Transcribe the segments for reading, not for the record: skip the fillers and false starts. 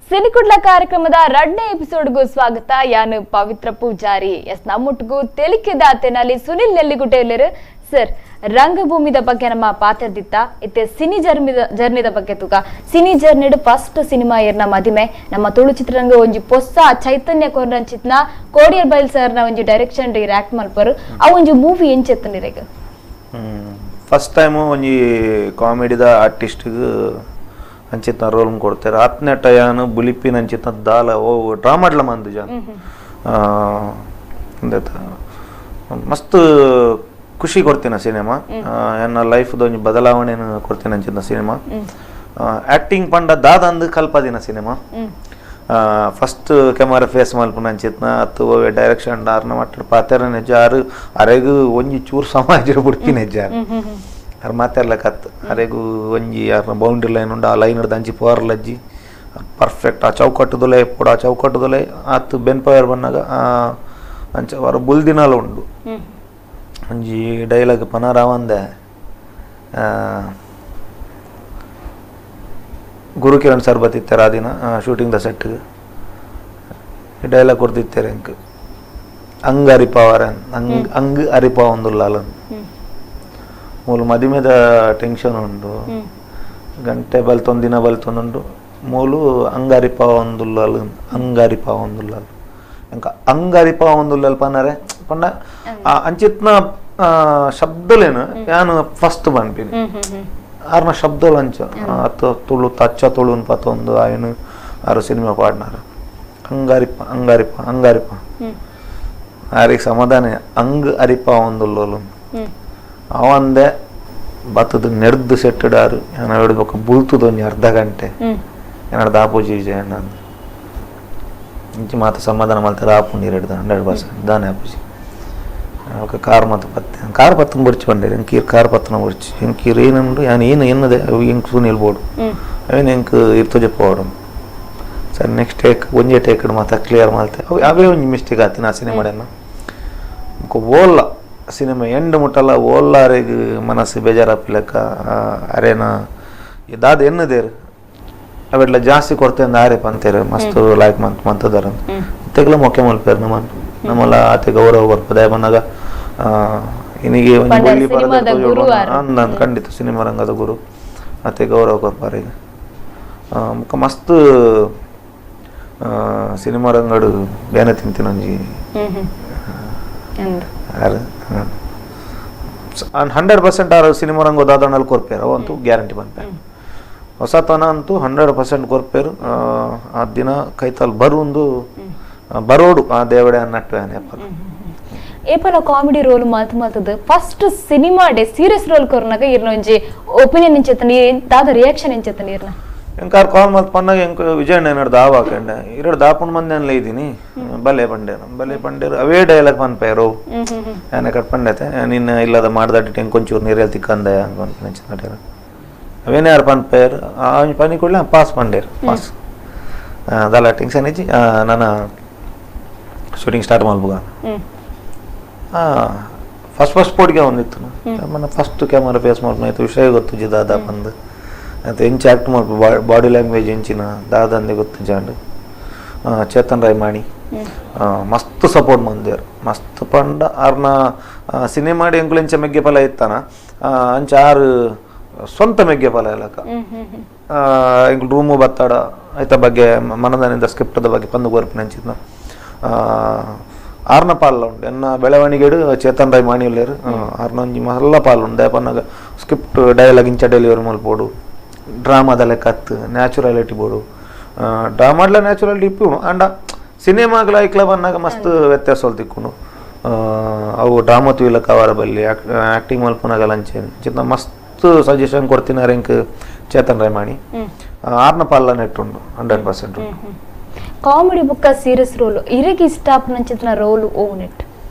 Cinikudla ಕಾರ್ಯಕ್ರಮದ 2ನೇ ಎಪಿಸೋಡ್‌ಗೂ ಸ್ವಾಗತ. ಯಾನು ಪವಿತ್ರ ಪೂಜಾರಿ. ನಮ್ಮೊಟ್ಟಿಗೂ ತೆಲಿಕೆದಾತೆನಲ್ಲಿ ಸುನಿಲ್ ನೆಲ್ಲಿಗುಡ್ಡೆಯಲ್ಲರು ಸರ್ ರಂಗಭೂಮಿದ ಬಗ್ಗೆ ನಮ್ಮ ಪಾತ್ರದಿತ್ತ ಇತ್ತೆ ಸಿನಿ ಜರ್ನಿದ ಬಗ್ಗೆ ತುಕ ಸಿನಿ ಜರ್ನಿಡ್ ಫಸ್ಟ್ ಸಿನಿಮಾ ಏರ್ನ ಮದಿಮೆ ನಮ್ಮ ತುಳು ಚಿತ್ರರಂಗ ಒಂಜಿ ಪೊಸ್ಸ ಚೈತನ್ಯ ಕೊರಂಚಿತ್ನ ಕೋಡಿಯರ್ ಬೈಲ್ ಸರ್ನ ಒಂಜಿ ಡೈರೆಕ್ಷನ್ ಆಕ್ಟ್ ಮಲ್ಪರು ಆ ಒಂಜಿ ಮೂವಿ ಎಂಚೆತ್ತನಿರೆಗ ಫಸ್ಟ್ ಟೈಮ್ ಒಂಜಿ ಕಾಮಿಡಿದ ಆರ್ಟಿಸ್ಟ್ ಅಂಚಿತ್ನ ರೋಲ್ ಕೊಡ್ತಾರೆ ಆತ್ನೆ ಟಯಾನು ಬುಲಿಪಿನ ಅಂಚಿತ್ನ ದಾಲ ಓ ಡ್ರಾಮಾಡ್ಲ ಮಂದು ಜಾನ್ ಮಸ್ತ್ ಖುಷಿ ಕೊಡ್ತೀನಿ ಸಿನಿಮಾ ನನ್ನ ಲೈಫ್ದ ಒಂಜಿ ಬದಲಾವಣೆಯನ್ನು ಕೊಡ್ತೀನಿ ಅಂಚಿನ ಸಿನಿಮಾ ಆಕ್ಟಿಂಗ್ ಪಂಡ ದಾದಂದು ಕಲ್ಪದಿನ ಸಿನಿಮಾ ಫಸ್ಟ್ ಕ್ಯಾಮರಾ ಫೇಸ್ ಮಲ್ಪನ ಅಂಚಿತ್ನ ಅತ್ತು ಡೈರೆಕ್ಷನ್ ಆರ್ನ ಮಾತಾಡ ಪಾತ್ರ ನೆಜ್ಜಾರು ಅರೆಗು ಒಂಜಿ ಚೂರು ಸಮಾಜ ಬುಡ್ಕಿ ನೆಜ್ಜಾರು ಅರ್ ಮಾತಾಡ್ಲಕತ್ತು ಅರೆಗು ಒಂಜಿ ಯಾರನ್ನ ಬೌಂಡ್ರಿ ಲೈನ್ ಉಂಡು ಆ ಲೈನ್ ಹಿಡ್ದು ಅಂಚಿ ಪೋರ್ಲಜ್ಜಿ ಪರ್ಫೆಕ್ಟ್ ಆ ಚೌಕಟ್ಟುದೊಲೆ ಪೋಡ ಆ ಚೌಕಟ್ಟುದೊಲೆ ಆತು ಬೆನ್ಪವರ್ ಬಂದಾಗ ಅಂಚ ಅವರ ಬುಲ್ದಿನಾಲ ಉಂಡು ಒಂಜಿ ಡೈಲಾಗ್ ಪನರಾವಂದೆ ಗುರು ಕಿರಣ್ ಸರ್ ಬತ್ತಿತ್ತಾರೆ ಆ ದಿನ ಶೂಟಿಂಗ್ ದ ಸೆಟ್ಗೆ ಈ ಡೈಲಾಗ್ ಕೊಡ್ತಿತ್ತಾರೆ ಅಂಕ್ ಅಂಗ್ ಅರಿಪಾವರನ್ ಅಂಗ್ ಅರಿಪ ಒಂದುಲ್ಲಾಲನ್ ಮೂಲ ಮದಿಮೆದ ಟೆನ್ಷನ್ ಉಂಡು ಗಂಟೆ ಬಲ್ತೊಂದಿನ ಬಲ್ತೊಂದುಂಡು ಮೂಲು ಅಂಗರಿಪ ಒಂದುಲ್ಲಾಲು ಅಂಗರಿಪ ಒಂದುಲ್ಲಾಲು ಎಂಕ ಅಂಗರಿಪ ಒಂದುಲ್ಲಲ್ ಪನ್ನರೆ ಪಂಡ ಅಂಚಿತ್ನ ಶಬ್ದಲೇನು ಯಾನು ಫಸ್ಟ್ ಬನ್ಪಿನಿ ಆರ್ನ ಶಬ್ದಲು ಅಂಚ ಅತ್ತು ತುಳು ತಚ್ಚ ತುಳು ಪತ್ತೊಂದು ಆಯ್ನು ಆರು ಸಿನಿಮಾ ಪಾಡ್ನಾರ ಅಂಗರಿಪ ಅಂಗರಿಪ ಅಂಗರಿಪ ಆರಿಗೆ ಸಮಾಧಾನ ಅಂಗ್ ಅರಿಪ ಒಂದುಲ್ಲೋಲು ಅವಂದೆ ಬತ್ತದ ನೆಡ್ದು ಸೆಟ್ಟಿಡಾರು ಏನ ಹೇಳ್ಬೇಕು ಬುಲ್ತದೊಂದು ಅರ್ಧ ಗಂಟೆ ಏನಾರು ದಾಪೂಜಿ ವಿಜಯ ಇಂಚಿ ಮಾತು ಸಮಾಧಾನ ಮಾಡ್ತಾರೆ ಆಪು ನೀರು ಹಿಡ್ದ 100% ದಾನೆ ಆಪೂಜಿ ಅವಕ್ಕೆ ಕಾರ್ ಮತ್ತು ಪತ್ತೆ ಕಾರ್ ಪತ್ತನ ಬುರ್ಚಿ ಬಂದಿರಿ ಎಂಕೀರ್ ಕಾರ್ ಪತ್ತನ ಬುರ್ಚಿ ಎಂಕೀರ್ ಏನುಂಡು ಏನು ಏನದೆ ಅವು ಹೆಂಗೆ ಸುನಿಲ್ ಬೋಡು ಅವೇನು ಹೆಂಗೆ ಇರ್ತು ಜಪ್ಪ ಓಡು ಸರ್ ನೆಕ್ಸ್ಟ್ ಟೇಕ್ ಒಂಜೇ ಟೇಕ್ ಮಾತಾ ಕ್ಲಿಯರ್ ಮಾಡ್ತೆ ಅವೇ ಒಂದು ಮಿಸ್ಟೇಕ್ ಆತೀನಿ ಆ ಸಿನಿಮಾಡೇನು ಓಲ್ಲ ಸಿನಿಮಾ ಎಂಡ್ ಮುಟ್ಟಲ್ಲ ಓಲ್ಲಾರಿಗೆ ಮನಸ್ಸು ಬೇಜಾರಪ್ಪಿಲಕ್ಕ ಅರೇನ ಇದಾದ ಎನ್ನದೇರು ಅವೆಲ್ಲ ಜಾಸ್ತಿ ಕೊಡ್ತೆ ಅಂದ ಆರೆ ಪಂತೇರು ಮಸ್ತ್ ಲೈಕ್ ಮಂತದಾರ ತೆಗ್ಲ ಮೊಕ್ಕೆ ಮಲ್ಪೇರು ನಮ್ಮಲ್ಲ ಆತೆ ಗೌರವ ಬರ್ಪದೆ ಬಂದಾಗ ಇನಿಗೆ ಒಂದು ಒಳ್ಳಿ ಅಂದ ಖಂಡಿತ ಸಿನಿಮಾ ರಂಗದ ಗುರು ಆತೆ ಗೌರವ ಕೊರ್ಪಾರಿಗೆ ಮುಖ ಮಸ್ತ್ ಸಿನಿಮಾ ರಂಗಡು ಬೇನೆ ತಿಂತೀನಿ ಒಂಜಿ 100% ಆರು ಸಿನಿಮಾ ರಂಗ ದಾದಣ್ಣಲ್ಲಿ ಕೊರ್ಪೇರು ಅವಂತೂ ಗ್ಯಾರಂಟಿ ಬಂದ್ಪೆ ಹೊಸತನ ಅಂತೂ 100% ಕೊರ್ಪೇರು ಆ ದಿನ ಕೈತಲ್ ಬರೋಡು ಆ ದೇವಡೆ ಅನ್ನಟ್ಟು ಏಪಲ ಕಾಮಿಡಿ ರೋಲ್ ಮಾಲ್ತದ ಫಸ್ಟ್ ಸಿನಿಮಾ ಡೇ ಸೀರಿಯಸ್ ರೋಲ್ ಕೊರ್ನಾಗ ಇರ್ನ ಒಂಜಿ ಒಪಿನಿಯನ್ ಎಂಚೆತನಿ ದಾದ ರಿಯಾಕ್ಷನ್ ಎಂಚೆತನಿ ಇರ್ನ ಎಂಕಾರ್ ಕಾಲ್ ಮತ್ ಪನ್ನಾಗ ಎಂಕ ವಿಜಯಣ್ಣ ಏನಾರು ದಾವಾಕಂಡೆ ಇರಡು ದಾಪುಣ ಮಂದಿ ಅನ್ಲ ಇದ್ದೀನಿ ಬಲೆ ಪಂಡೇರು ಅವೇ ಡೈಲಾಗ್ ಪನ್ಪೇರು ಏನ ಕಟ್ ಪಂಡೈತೆ ನಿನ್ನ ಇಲ್ಲದ ಮಾಡ್ದಾಟಿ ಹೆಂಗೆ ಕೊಂಚೂರು ನೀರಲ್ಲಿ ತಿಕ್ಕಂದೆ ನೆಚ್ಚಿನ ಅವೇನೇ ಯಾರು ಪನ್ಪೇರು ಪನಿ ಕೊಡ್ಲಿ ಪಾಸ್ ಪಂಡೇರು ಪಾಸ್ ಅದಲ್ಲ ಟೆನ್ಷನ್ ಇಜ್ಜಿ ನಾನು ಶೂಟಿಂಗ್ ಸ್ಟಾರ್ಟ್ ಮಾಡ್ಬೋಗ ಫಸ್ಟ್ ಸ್ಪೋರ್ಟ್ಗೆ ಒಂದಿತ್ತು ನನ್ನ ಫಸ್ಟ್ ಕ್ಯಾಮರಾ ಫೇಸ್ ಮಾಡ್ಬೋದು ವಿಷಯ ಗೊತ್ತು ಜಿ ದಾದಾ ಬಂದು ಅದು ಹೆಂಚು ಆ್ಯಕ್ಟ್ ಮಾಡ್ಬೋದು ಬಾಡಿ ಲ್ಯಾಂಗ್ವೇಜ್ ಹೆಂಚಿನ ದಾದಂದೆ ಗೊತ್ತು ಜಾಂಡು ಚೇತನ್ ರಾಯ್ ಮಾಡಿ ಮಸ್ತ್ ಸಪೋರ್ಟ್ ಮಂದಿರು ಮಸ್ತ್ ಪಂಡ ಆರ್ನ ಸಿನಿಮಾಡಿ ಎಂಕ್ಲು ಎಂಚ ಮೆಗ್ಗೆ ಫಲ ಇತ್ತಾನ ಅಂಚ ಆರು ಸ್ವಂತ ಮೆಗ್ಗೆ ಫಲ ಇಲ್ಲಕ ಎಂಕ್ಲು ರೂಮು ಬತ್ತಾಡ ಆಯ್ತ ಬಗ್ಗೆ ಮನದನಿಂದ ಸ್ಕ್ರಿಪ್ಟದ ಬಗ್ಗೆ ಪಂದು ಗೋರ್ಪಿನ ಹಂಚಿದ್ನ ಆರ್ನ ಪಾಲ್ ಉಂಡು ಎನ್ನ ಬೆಳವಣಿಗೆಡು ಚೇತನ್ ರಾಯ್ ಮಾಣಿಯಲ್ಲೇರು ಆರ್ನ ಒಂಜಿ ಮಲ್ಲ ಪಾಲ್ ಉಂಡು ದಯಪನ್ನಾಗ ಸ್ಕ್ರಿಪ್ಟ್ ಡೈಲಾಗ್ ಇಂಚ ಡೆಲಿವರಿ ಮಲ್ಪೋಡು ಡ್ರಾಮಾದ ಲೆಕ್ಕತ್ತು ನ್ಯಾಚುರಾಲಿಟಿ ಬೋಡು ಡ್ರಾಮಾಡ್ಲ ನ್ಯಾಚುರಾಲಿಟಿ ಇಪ್ಪು ಅಂಡ ಸಿನಿಮಾಗಳ ಐಕ್ಲ ಬಂದಾಗ ಮಸ್ತ್ ವ್ಯತ್ಯಾಸ ಹೊಲ್ತಿಕ್ಕೊಂಡು ಅವು ಡ್ರಾಮಾ ತುಯಿಲಕ್ಕ ಅವರ ಬಲ್ಲಿ ಆ್ಯಕ್ಟಿಂಗ್ ಮಲ್ಪನಾಗ ಲಂಚೆ ಚಿನ್ನ ಮಸ್ತ್ ಸಜೆಷನ್ ಕೊಡ್ತೀನಿ ರೆಂಕ್ ಚೇತನ್ ರಾಯ್ ಮಾಡಿ ಆರ್ನ ಪಾಲ್ಲ ನೆಟ್ಟುಂಡು 100% ಕಾಮಿಡಿ ಬುಕ್ಕ ಸೀರಿಯಸ್ ರೋಲ್ ಇರಗೆ ಇಷ್ಟ ನಂಚಿನ ರೋಲ್ ಓನೆಟ್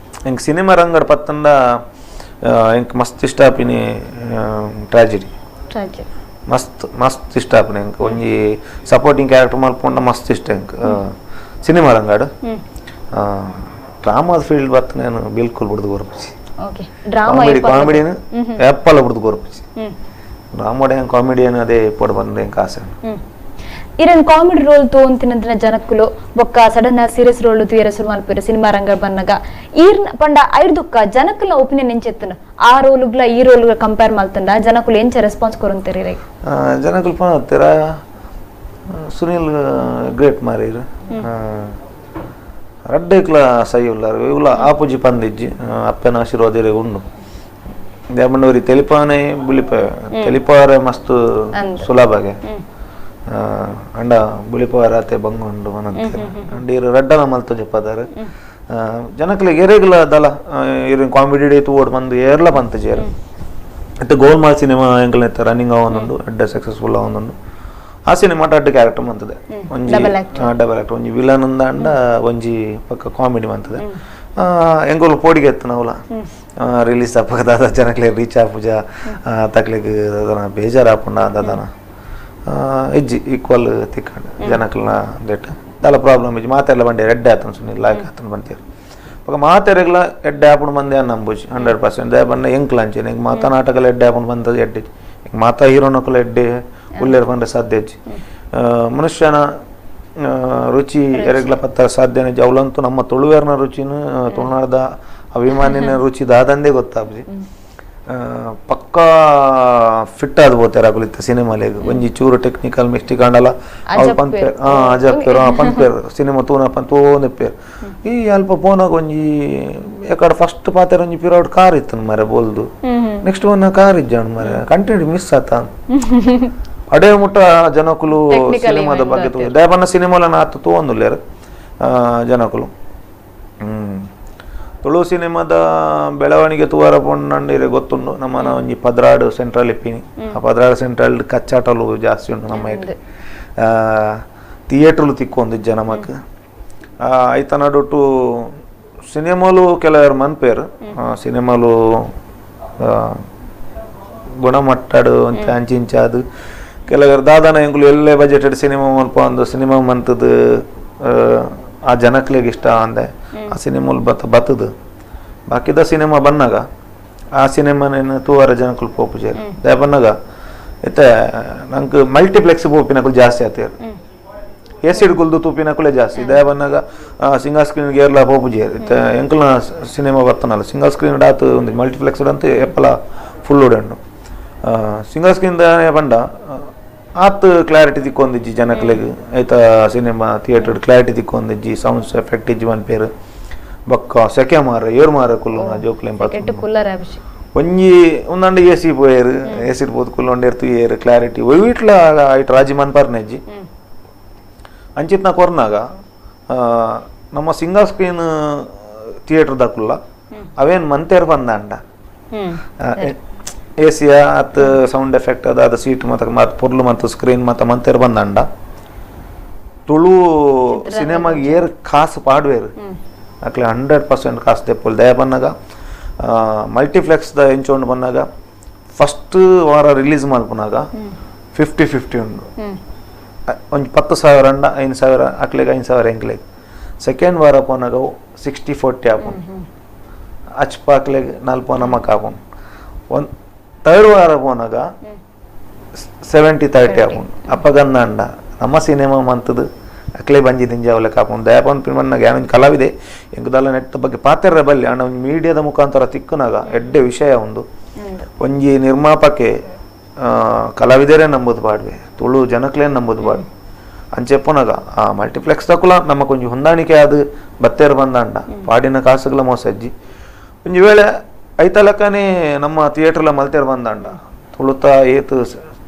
ಎಂಕ್ ಸಿನಿಮಾ ರಂಗಡ ಪತ್ತಂಡ ಎಂಕ್ ಮಸ್ತ್ ಇಷ್ಟ ಆಪಿನಿ ಟ್ರಾಜಿಡಿ ಮಸ್ತ್ ಇಷ್ಟ ಆಪಿನಿ ಎಂಕ್ ಒಂಜಿ ಸಪೋರ್ಟಿಂಗ್ ಕ್ಯಾರೆಕ್ಟರ್ ಮಲ್ಪೊಂಡ ಮಸ್ತ್ ಇಷ್ಟ ಎಂಕ್ ಸಿನಿಮಾ ರಂಗಡು ಡ್ರಾಮಾದ ಫೀಲ್ಡ್ ಬತ್ತ ನಾನು ಬಿಲ್ಕುಲ್ ಬಿಡ್ದು ಗೋರ್ಪಚ್ಚಿ ಕಾಮಿಡಿಯನ್ ಆ್ಯಪ್ಪಲ್ಲ ಬಿಡ್ದು ಗೋರ್ಪಚ್ಚಿ ಡ್ರಾಮಾಡೆ ಕಾಮಿಡಿಯನ್ ಅದೇ ಪಡ್ ಬಂದ್ರೆ ಎಂಕ್ ಆಸೆ ಇರನ್ ಕಾಮಿಡಿ ರೋಲ್ ತೋಂತಿನಂತಿನ ಜನಕ್ಕುಲು ಬೊಕ್ಕ ಸಡನ್ ಸೀರಿಯಸ್ ರೋಲ್ ತೂಯರ ಶುರು ಮಲ್ಪೆರ್ ಸಿನಿಮಾ ರಂಗ ಬನ್ನಗ ಈರ್ನ ಪಂಡ ಐರ್ದುಕ್ಕ ಜನಕ್ಕುಲ ಒಪಿನಿಯನ್ ಎಂಚೆತ್ತನ ಆ ರೋಲುಗ್ಲ ಈ ರೋಲುಗ್ಲ ಕಂಪೇರ್ ಮಲ್ತಂಡ ಜನಕ್ಕುಲು ಎಂಚ ರೆಸ್ಪಾನ್ಸ್ ಕೊರಂತೆರಿ ರೈ ಜನಕ್ಕುಲು ಪನತ್ತೆರ ಸುನಿಲ್ ಗ್ರೇಟ್ ಮಾರೀರ್ ರಡ್ಡೇಕ್ಲ ಸೈ ಉಲ್ಲಾರ ಇವ್ಲ ಆಪುಜಿ ಪಂದಿಜ್ಜಿ ಅಪ್ಪನ ಆಶೀರ್ವಾದ ಉಂಡು ದೇವಣ್ಣವರಿ ತೆಲಿಪಾನೆ ಬುಲಿಪ ತೆಲಿಪಾರೆ ಮಸ್ತ್ ಸುಲಭಗೆ ಅಂಡ ಬುಲಿಪಾರತೆ ಬಂಗುಂಡು ಅನಂತ ಅಂಡೀರು ರಡ್ಡನ ಮಲ್ತು ಜಪ್ಪದಾರ ಜನಕ್ಲೆ ಎರೆಗ್ಲ ದಲ ಇರು ಕಾಮಿಡಿ ಡೇ ತೂಡ್ ಬಂದು ಏರ್ಲ ಬಂತು ಜೇರ್ ಮತ್ತೆ ಗೋಲ್ಮಾಲ್ ಸಿನಿಮಾ ಎಂಕಲ್ ರನ್ನಿಂಗ್ ಅವನುಂಡು ಅಡ್ಡ ಸಕ್ಸಸ್ಫುಲ್ ಅವನುಂಡು ಆ ಸಿನಿಮಾ ಅಡ್ಡ ಕ್ಯಾರೆಕ್ಟರ್ ಬಂತದೆ ಒಂಜಿ ಡಬಲ್ ಆಕ್ಟರ್ ಒಂಜಿ ವಿಲನ್ ಅಂದ ಒಂಜಿ ಪಕ್ಕ ಕಾಮಿಡಿ ಬಂತದೆ ಎಂಗೋಲು ಪೋಡಿಗೆ ಎತ್ತು ನಾವುಲ ರಿಲೀಸ್ ಆಪದ ಜನಕ್ಲೆ ರೀಚ್ ಆಪುಜ ತಕ್ಲಿಗೆ ಬೇಜಾರು ಆಪುಂಡ ದದನ ಇಜ್ಜಿ ಈಕ್ವಲ್ ತಿಕ್ಕಂಡು ಜನಕ್ಲನ ಡೇಟ್ ದಾಲ ಪ್ರಾಬ್ಲಮ್ ಇಜ್ಜಿ ಮಾತೆಲ್ಲ ಬಂಡೆ ಎಡ್ಡೆ ಆತನ ಸುನಿಲ್ ಲಾಯ್ಕ್ ಆತನ ಬಂತೀರು ಪಕ್ಕ ಮಾತೆರೆಗ್ಲ ಎಡ್ಡೆ ಆಪುಂಡು ಬಂದೆ ನಂಬುಜಿ 100% ದೇ ಬಂದ ಎಂಕ್ಲ ಅಂಚೆ ಈಗ ಮಾತಾ ನಾಟಕಲ್ಲ ಎಡ್ಡೆ ಆಪುಂಡು ಬಂದದ್ದು ಎಡ್ಡೆ ಈಗ ಮಾತಾ ಹೀರೋನಕ್ಕಲ್ಲ ಎಡ್ಡೆ ಉಳ್ಳೇರು ಬಂದ್ರೆ ಸಾಧ್ಯ ಇಜ್ಜಿ ಮನುಷ್ಯನ ರುಚಿ ಎರೆಗ್ಲ ಪತ್ತ ಸಾಧ್ಯನೇ ಅವಲಂತೂ ನಮ್ಮ ತುಳುವೇರ್ನ ರುಚಿನ ತುಳುನಾಡದ ಅಭಿಮಾನಿನ ರುಚಿ ದಾದಂದೇ ಗೊತ್ತಾಗ್ಲಿ ಪಕ್ಕಾ ಫಿಟ್ ಆದ್ಬೋತಾರೆ ಅಗಲಿತ್ತ ಸಿನಿಮಾಲಿಗೆ ಒಂಜಿ ಚೂರು ಟೆಕ್ನಿಕಲ್ ಮಿಸ್ಟೇಕ್ ಕಾಣಲ್ಲ ಅವ್ರು ಪಂಪೇರ್ ಅಜಪ್ಪೇರು ಪಂಪೇರ್ ಸಿನಿಮಾ ತೂನ ತೋನೆಪ್ಪೇರ್ ಈ ಅಲ್ಪ ಪೋನಾಗ ಒಂಜಿ ಯಾಕಡೆ ಫಸ್ಟ್ ಪಾತ್ರ ಒಂಜಿ ಪಿರಿಯಡ್ ಕಾರ್ ಇತ್ತು ಮರೆ ಬೋಲ್ದು ನೆಕ್ಸ್ಟ್ ಒನ್ ಕಾರ್ ಇಜ್ಜಾಣ ಮರೆ ಕಂಟೆಂಟ್ ಮಿಸ್ ಆತ ಅಡೇ ಮುಟ್ಟ ಜನಕುಲು ಸಿನಿಮಾದ ಬಗ್ಗೆ ದೇವಣ್ಣ ಸಿನಿಮಾಲನ ಆತು ತೋಂದುಲ್ಲೇರು ಜನಕುಲು ತುಳು ಸಿನಿಮಾದ ಬೆಳವಣಿಗೆ ತೂವರ ಪೊಂಡಿರೆ ಗೊತ್ತುಂಡು ನಮ್ಮನ ಒಂಜಿ ಪದ್ರಾಡು ಸೆಂಟ್ರಲ್ ಇಪ್ಪಿನಿ ಆ ಪದ್ರಾಡು ಸೆಂಟ್ರಲ್ ಕಚ್ಚಾಟಲು ಜಾಸ್ತಿ ಉಂಟು ನಮ್ಮ ಇಟ್ಟು ಥಿಯೇಟ್ರಲು ತಿಕ್ಕೊಂದಿಜ್ಜ ನಮಕ್ ಐತ ನಡುಟು ಸಿನಿಮಾಲು ಕೆಲವರು ಮನ್ಪೇರು ಸಿನಿಮಾಲು ಗುಣಮಟ್ಟಡು ಅಂತ ಅಂಚಿಂಚಾದು ಕೆಲವರು ದಾದಾನ ಎಂಗುಲು ಎಲ್ಲೇ ಬಜೆಟೆಡ್ ಸಿನಿಮಾ ಮಲ್ಪ ಒಂದು ಸಿನಿಮಾ ಮಂತದ್ದು ಆ ಜನಕ್ಲಿಗೆ ಇಷ್ಟ ಅಂದೆ ಆ ಸಿನಿಮಾಲ್ ಬತ್ತದು ಬಾಕಿದ ಸಿನಿಮಾ ಬನ್ನಾಗ ಆ ಸಿನಿಮಾನೇನು ತೂವರ ಜನಕ್ಕಳು ಪೋಪುಜೇರು ದೇ ಬನ್ನಾಗ ಇತ್ತೆ ನಂಗೆ ಮಲ್ಟಿಪ್ಲೆಕ್ಸ್ ಪೋಪಿನಕುಲು ಜಾಸ್ತಿ ಆತೇರು ಎಸಿಡ್ ಗುಲ್ದು ತೂಪಿನಕುಲೇ ಜಾಸ್ತಿ ದೇ ಬನ್ನಾಗ ಸಿಂಗಲ್ ಸ್ಕ್ರೀನ್ ಗೇರ್ಲ ಪೋಪುಜೇರು ಇತ್ತೆ ಎಂಕಲ್ನ ಸಿನಿಮಾ ಬರ್ತನಲ್ಲ ಸಿಂಗಲ್ ಸ್ಕ್ರೀನ್ ಆತು ಒಂದು ಮಲ್ಟಿಪ್ಲೆಕ್ಸ್ ಅಂತ ಎಪ್ಪಲ ಫುಲ್ ಉಂಡು ಸಿಂಗಲ್ ಸ್ಕ್ರೀನ್ ಬಂಡ ಆತ್ ಕ್ಲಾರಿಟಿ ತಿಕ್ಕೊಂದಿಜ್ಜಿ ಜನಕ್ಲೆಗ್ ಐತ ಸಿನಿಮಾ ಥಿಯೇಟರ್ ಕ್ಲಾರಿಟಿ ತಿಕ್ಕೊಂದಿಜ್ಜಿ ಸೌಂಡ್ಸ್ ಎಫೆಕ್ಟ್ ಇಜ್ಜಿ ಮನ್ಪೇರು ಬೊಕ್ಕ ಸೆಕೆ ಮಾರ ಏರು ಮಾರ ಕುಲ್ಲು ಜೋಕ್ಲೇಂ ಒಂಜಿ ಒಂದಂಡ ಎಸಿ ಪೋಯರು ಎಸಿ ಪೋದು ಕುಲ್ಲು ಒಂಡೇರ್ತು ಏರು ಕ್ಲಾರಿಟಿ ಒಯ್ಯಿಟ್ಲ ಐಟ್ ರಾಜಿ ಮನ್ಪರ್ನೆಜ್ಜಿ ಅಂಚಿತ್ನ ಕೊರ್ನಾಗ ನಮ್ಮ ಸಿಂಗಲ್ ಸ್ಕ್ರೀನ್ ಥಿಯೇಟರ್ ದಾಕುಲ್ಲ ಅವೇನು ಮಂತೇರು ಬಂದಂಡ ಎಸಿಯ ಅತ್ ಸೌಂಡ್ ಎಫೆಕ್ಟ್ ಅದಾದ ಸೀಟ್ ಮತ್ತು ಪೊರ್ಲು ಮತ್ತು ಸ್ಕ್ರೀನ್ ಮತ್ತು ಮಂತೇರು ಬಂದಂಡ ತುಳು ಸಿನಿಮಾಗೆ ಏರ್ ಕಾಸು ಪಾಡ್ವೇರು ಅಕ್ಲೆ 100% ಕಾಸು ತೆಪ್ಪುಲ್ ದಯ ಬಂದಾಗ ಮಲ್ಟಿಪ್ಲೆಕ್ಸ್ದ ಎಂಚೋಂಡು ಬಂದಾಗ ಫಸ್ಟ್ ವಾರ ರಿಲೀಸ್ ಮಲ್ಪನಾಗ 50-50 ಉಂಡು ಒಂದು 10,000 ಅಂಡ 5,000 ಅಕ್ಲೆಗೆ 5,000 ಎಂಕ್ಲೆಗೆ ಸೆಕೆಂಡ್ ವಾರ ಪೋನಾಗ 60-40 ಆಪುಂಡು ಅಚ್ಪ ಅಕ್ಲೆಗೆ 4 ನಮಕ್ ಆಪುಂಡು ಒಂದು ಥರ್ಡ್ ವಾರ ಪೋನಾಗ 70-30 ಆಪುಂಡು ಅಪ್ಪಗಂದ ಅಂಡ ನಮ್ಮ ಸಿನಿಮಾ ಮಂತದ್ದು ಅಕ್ಲೆ ಬಂಜಿ ತಿಂಜಿ ಅವಲೆಕ್ ಆಪುಂಡು ದಯಪನ್ ಪಿಣ್ಮನ್ನಾಗ ಯಾವೊಂದು ಕಲಾವಿದೆ ಎಂಕುದಲ್ಲ ನೆಟ್ ಬಗ್ಗೆ ಪಾತೆರ್ರೆ ಬಲ್ಲಿ ಅಣ್ಣ ಒಂದು ಮೀಡಿಯಾದ ಮುಖಾಂತರ ತಿಕ್ಕನಾಗ ಎಡ್ಡೆ ವಿಷಯ ಒಂದು ಒಂಜಿ ನಿರ್ಮಾಪಕ್ಕೆ ಕಲಾವಿದರೇ ನಂಬುದು ಬಾಡ್ವೆ ತುಳು ಜನಕ್ಲೇನು ನಂಬುದು ಬಾಡ್ವೆ ಅಂಚೆಪ್ಪನಾಗ ಆ ಮಲ್ಟಿಪ್ಲೆಕ್ಸ್ ತಕುಲ ನಮಗೆ ಕೊಂಚ ಹೊಂದಾಣಿಕೆ ಆದ ಬತ್ತೇರು ಬಂದಂಡ ಪಾಡಿನ ಕಾಸುಗಳ ಮೋಸಜ್ಜಿ ಒಂಜಿ ವೇಳೆ ಐತಲಕ್ಕನೇ ನಮ್ಮ ಥಿಯೇಟ್ರಲ್ಲ ಮಲ್ತೇರು ಬಂದಂಡ ತುಳುತ್ತಾ ಏತು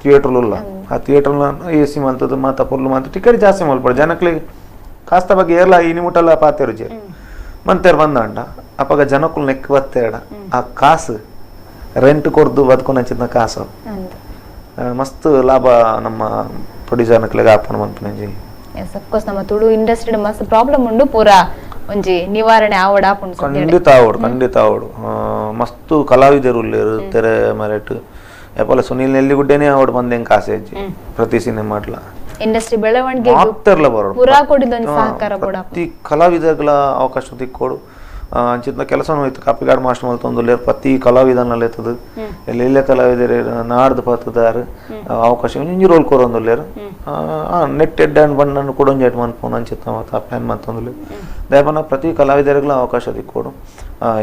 ಥಿಯೇಟ್ರಲ್ಲ ಆ ಥಿಯೇಟ್ರಲ್ಲ ಎ ಸಿ ಮಲ್ತದ್ದು ಮಾತಾ ಪೊರ್ಲು ಮಾತು ಟಿಕೆಟ್ ಜಾಸ್ತಿ ಮಲ್ಪಡು ಜನಕ್ಲಿಗೆ ಕಾಸ್ತ ಬಗ್ಗೆ ಏರ್ಲ ಇನಿ ಮುಟ್ಟಲ್ಲ ಪಾತೇರು ಜೇ ಮಂತೇರು ಬಂದಂಡ ಅಪ್ಪಾಗ ಜನಕ್ಕಳು ನೆಕ್ ಬತ್ತೇಡ ಆ ಕಾಸು ರೆಂಟ್ ಕೊರ್ದು ಬದುಕೊಂಚಿನ ಕಾಸು ಮಸ್ತ್ ಲಾಭ ನಮ್ಮ ಪ್ರೊಡ್ಯೂಸರ್ನಕ್ಲೆಗೆ ಹಾಕೊಂಡು ಬಂತು ಸಫ್ಕೋರ್ಸ್ ನಮ್ಮ ತುಳು ಇಂಡಸ್ಟ್ರಿ ಮಸ್ತ್ ಪ್ರಾಬ್ಲಮ್ ಉಂಡು ಪೂರಾ ಒಂಜಿ ನಿವಾರಣೆ ಆವಡ ಖಂಡಿತ ಆವಡು ಮಸ್ತ್ ಕಲಾವಿದರು ತೆರೆ ಮರೆಟ್ ಯಾಪಲ್ಲ ಸುನಿಲ್ ನೆಲ್ಲಿಗುಡ್ಡೆನೇ ಆವಡ್ ಬಂದೆ ಕಾಸೆ ಅಜ್ಜಿ ಪ್ರತಿ ಸಿನಿಮಾಟ್ಲ ಇಂಡಸ್ಟ್ರಿ ಬೆಳವಣಿಗೆ ಮಾತ್ರಲ್ಲ ಬರೋಡು ಪೂರಾ ಕೊಡಿದ ಸಹಕಾರ ಕೂಡ ಪ್ರತಿ ಕಲಾವಿದಗಳ ಅವಕಾಶ ತಿಕ್ಕೋಡು ಅಂಚಿನ ಕೆಲಸನೂ ಹೋಯ್ತು ಕಾಪಿಗಾಡ್ ಮಾಸ್ಟರ್ ಮಲ್ತೊಂದುಲ್ಲೇರು ಪ್ರತಿ ಕಲಾವಿದನಲ್ಲೆತ್ತದು ಎಲ್ಲೆಲ್ಲ ಕಲಾವಿದರು ನಾಡ್ದು ಪತ್ತದಾರು ಅವಕಾಶ ಇಂಜಿ ರೋಲ್ ಕೊರೊಂದುಲ್ಲೇರು ನೆಟ್ ಎಡ್ ಆ್ಯಂಡ್ ಬಣ್ಣನ್ನು ಕೊಡೊಂಜಾಯ್ತು ಮನ್ಪೋನು ಅಂಚಿತ್ತ ಮತ್ತು ಆ ಪ್ಲ್ಯಾನ್ ಮತ್ತೊಂದುಲ್ಲೇರು ದಯಪನ ಪ್ರತಿ ಕಲಾವಿದರಿಗೂ ಅವಕಾಶ ದಿಕ್ಕೊಡು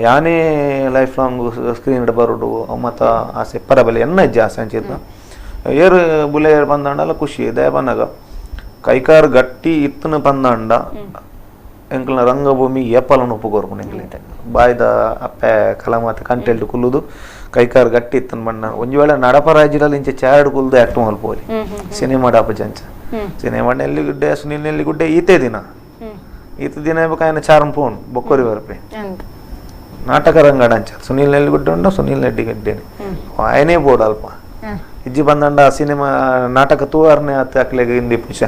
ಯಾನೇ ಲೈಫ್ ಲಾಂಗ್ ಸ್ಕ್ರೀನ್ ಬರೋಡು ಮತ್ತು ಆಸೆ ಪರಬಲೆ ಎನ್ನ ಇಜ್ಜೆ ಆಸೆ ಅಂಚಿತ್ತ ಏರು ಬುಲೆ ಬಂದಾಂಡಲ್ಲ ಖುಷಿ ದಯಪನಾಗ ಕೈಕಾರು ಗಟ್ಟಿ ಇತ್ತನ ಬಂದಾಂಡ ಎಂಕಲ್ನ ರಂಗಭೂಮಿ ಏಪಲನ್ನು ಒಪ್ಪುಗೋರ್ಪು ಎಂಕಲಿಂತೆ ಬಾಯ್ದ ಅಪ್ಪೆ ಕಲಾಮಾತೆ ಕಂಟೆಲ್ಟ್ ಕುಲ್ಲುದು ಕೈಕಾರು ಗಟ್ಟಿ ಇತ್ತನ ಬಣ್ಣ ಒಂಜಿ ವೇಳೆ ನಡಪರಾಜಿರಲ್ಲಿ ಇಂಚೆ ಚಾರ್ಡ್ ಕುಲ್ದು ಆಕ್ಟ್ ಮಲ್ಪೋಲಿ ಸಿನಿಮಾ ಡಾಪ ಜಂಚ ಸಿನಿಮಾ ನೆಲ್ಲಿಗುಡ್ಡೆ ಸುನಿಲ್ ನೆಲ್ಲಿಗುಡ್ಡೆ ಈತೆ ದಿನ ಬೇಕಾಯನ ಚಾರಂ ಪೋನ್ ಬೊಕ್ಕೋರಿ ಬರ್ಪೆ ನಾಟಕ ರಂಗಡ ಅಂಚ ಸುನಿಲ್ ನೆಲ್ಲಿಗುಡ್ಡೆ ಉಂಡ ಸುನಿಲ್ ನೆಲ್ಲಿಗುಡ್ಡೆ ఆయనే ಬೋರ್ಡ್ ಅಲ್ಪ ಇಜ್ಜಿ ಬಂದಂಡ ಸಿನಿಮಾ ನಾಟಕ ತೂವಾರನೆ ಆತ ಅಕ್ಲೆಗೆ ಹಿಂದಿ ಪುಷ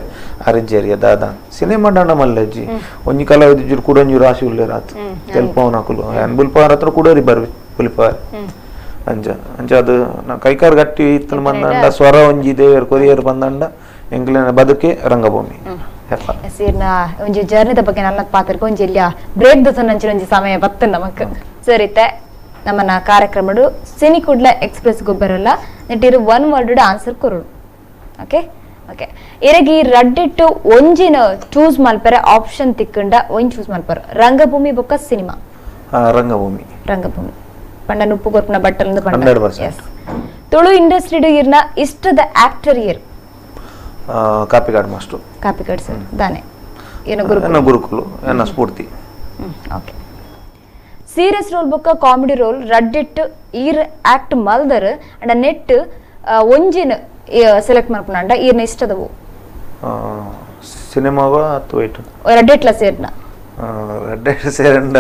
ಅರಿಜೇರಿಯ ದಾದ ಸಿನಿಮಾ ದಂಡ ಮಲ್ಲಜ್ಜಿ ಒಂಜಿ ಕಲಾವಿದ ಕುಡೊಂಜಿ ರಾಶಿ ಉಳ್ಳೇರಾತ್ ತೆಲ್ಪವನ ಕುಲು ಬುಲ್ಪಾರ ಹತ್ರ ಕುಡೋರಿ ಬರ್ವಿ ಬುಲ್ಪಾರ ಅಂಚ ಅಂಚ ಅದು ಕೈಕಾರ್ ಗಟ್ಟಿ ಇತ್ತನ ಬಂದಂಡ ಸ್ವರ ಒಂಜಿ ದೇವರ್ ಕೊರಿಯರ್ ಬಂದಂಡ ಎಂಕ್ಲಿನ ಬದುಕೆ ರಂಗಭೂಮಿ ಒಂಜಿ ಜರ್ನಿದ ಬಗ್ಗೆ ನನ್ನ ಪಾತ್ರಕ್ಕೆ ಒಂಜಿ ಇಲ್ಲ ಬ್ರೇಕ್ ದೋಸನ್ ಅಂಚಿನ ಒಂಜಿ ಸಮಯ ಬತ್ತ ನಮಕ್ ಸರಿತೆ ನಮ್ಮನ ಕಾರ್ಯಕ್ರಮಡು ಸಿನಿಕುಡ್ಲ ಎಕ್ಸ್ಪ್ರೆಸ್ ಗೊಬ್ಬರಲ್ಲ ನೆಟ್ಟಿರು ಒನ್ ವರ್ಡ್ ಆನ್ಸರ್ ಕೊರೋಡು ಓಕೆ ಓಕೆ ಇರಗಿ ರಡ್ಡಿಟ್ಟು ಒಂಜಿನ ಚೂಸ್ ಮಲ್ಪರೆ ಆಪ್ಷನ್ ತಿಕ್ಕಂಡ ಒಂಜಿ ಚೂಸ್ ಮಲ್ಪರ ರಂಗಭೂಮಿ ಬೊಕ್ಕ ಸಿನಿಮಾ ರಂಗಭೂಮಿ ರಂಗಭೂಮಿ ಪಂಡ ಉಪ್ಪು ಕೊರ್ಪನ ಬಟ್ಟಲಿಂದ ಪಂಡ ತುಳು ಇಂಡಸ್ಟ್ರಿ ಇರ್ನ ಇಷ್ಟದ ಆಕ್ಟರ್ ಇಯರ್ ಕಾಪಿಗಾಡ್ ಮಾಸ್ಟರ್ ಕಾಪಿಗಾಡ್ ಸರ್ ದಾನೆ ಗುರುಕುಲು ಎನ್ನ ಸ್ಫೂರ್ತಿ ಓಕೆ ಸೀರಿಯಸ್ ರೋಲ್ ಬೊಕ್ಕ ಕಾಮಿಡಿ ರೋಲ್ ರಡ್ಡಿಟ್ ಈರ್ ಆಕ್ಟ್ ಮಲ್ದರ್ ಅಂಡ ನೆಟ್ ಒಂಜಿನ ಸೆಲೆಕ್ಟ್ ಮಾಡ್ಕೊಂಡ ಈರ್ನ ಇಷ್ಟದವು ಸಿನಿಮಾವ ಅಥವಾ ಇಟ್ಟು ರಡ್ಡಿಟ್ಲ ಸೇರ್ನ ರಡ್ಡಿಟ್ ಸೇರಂಡ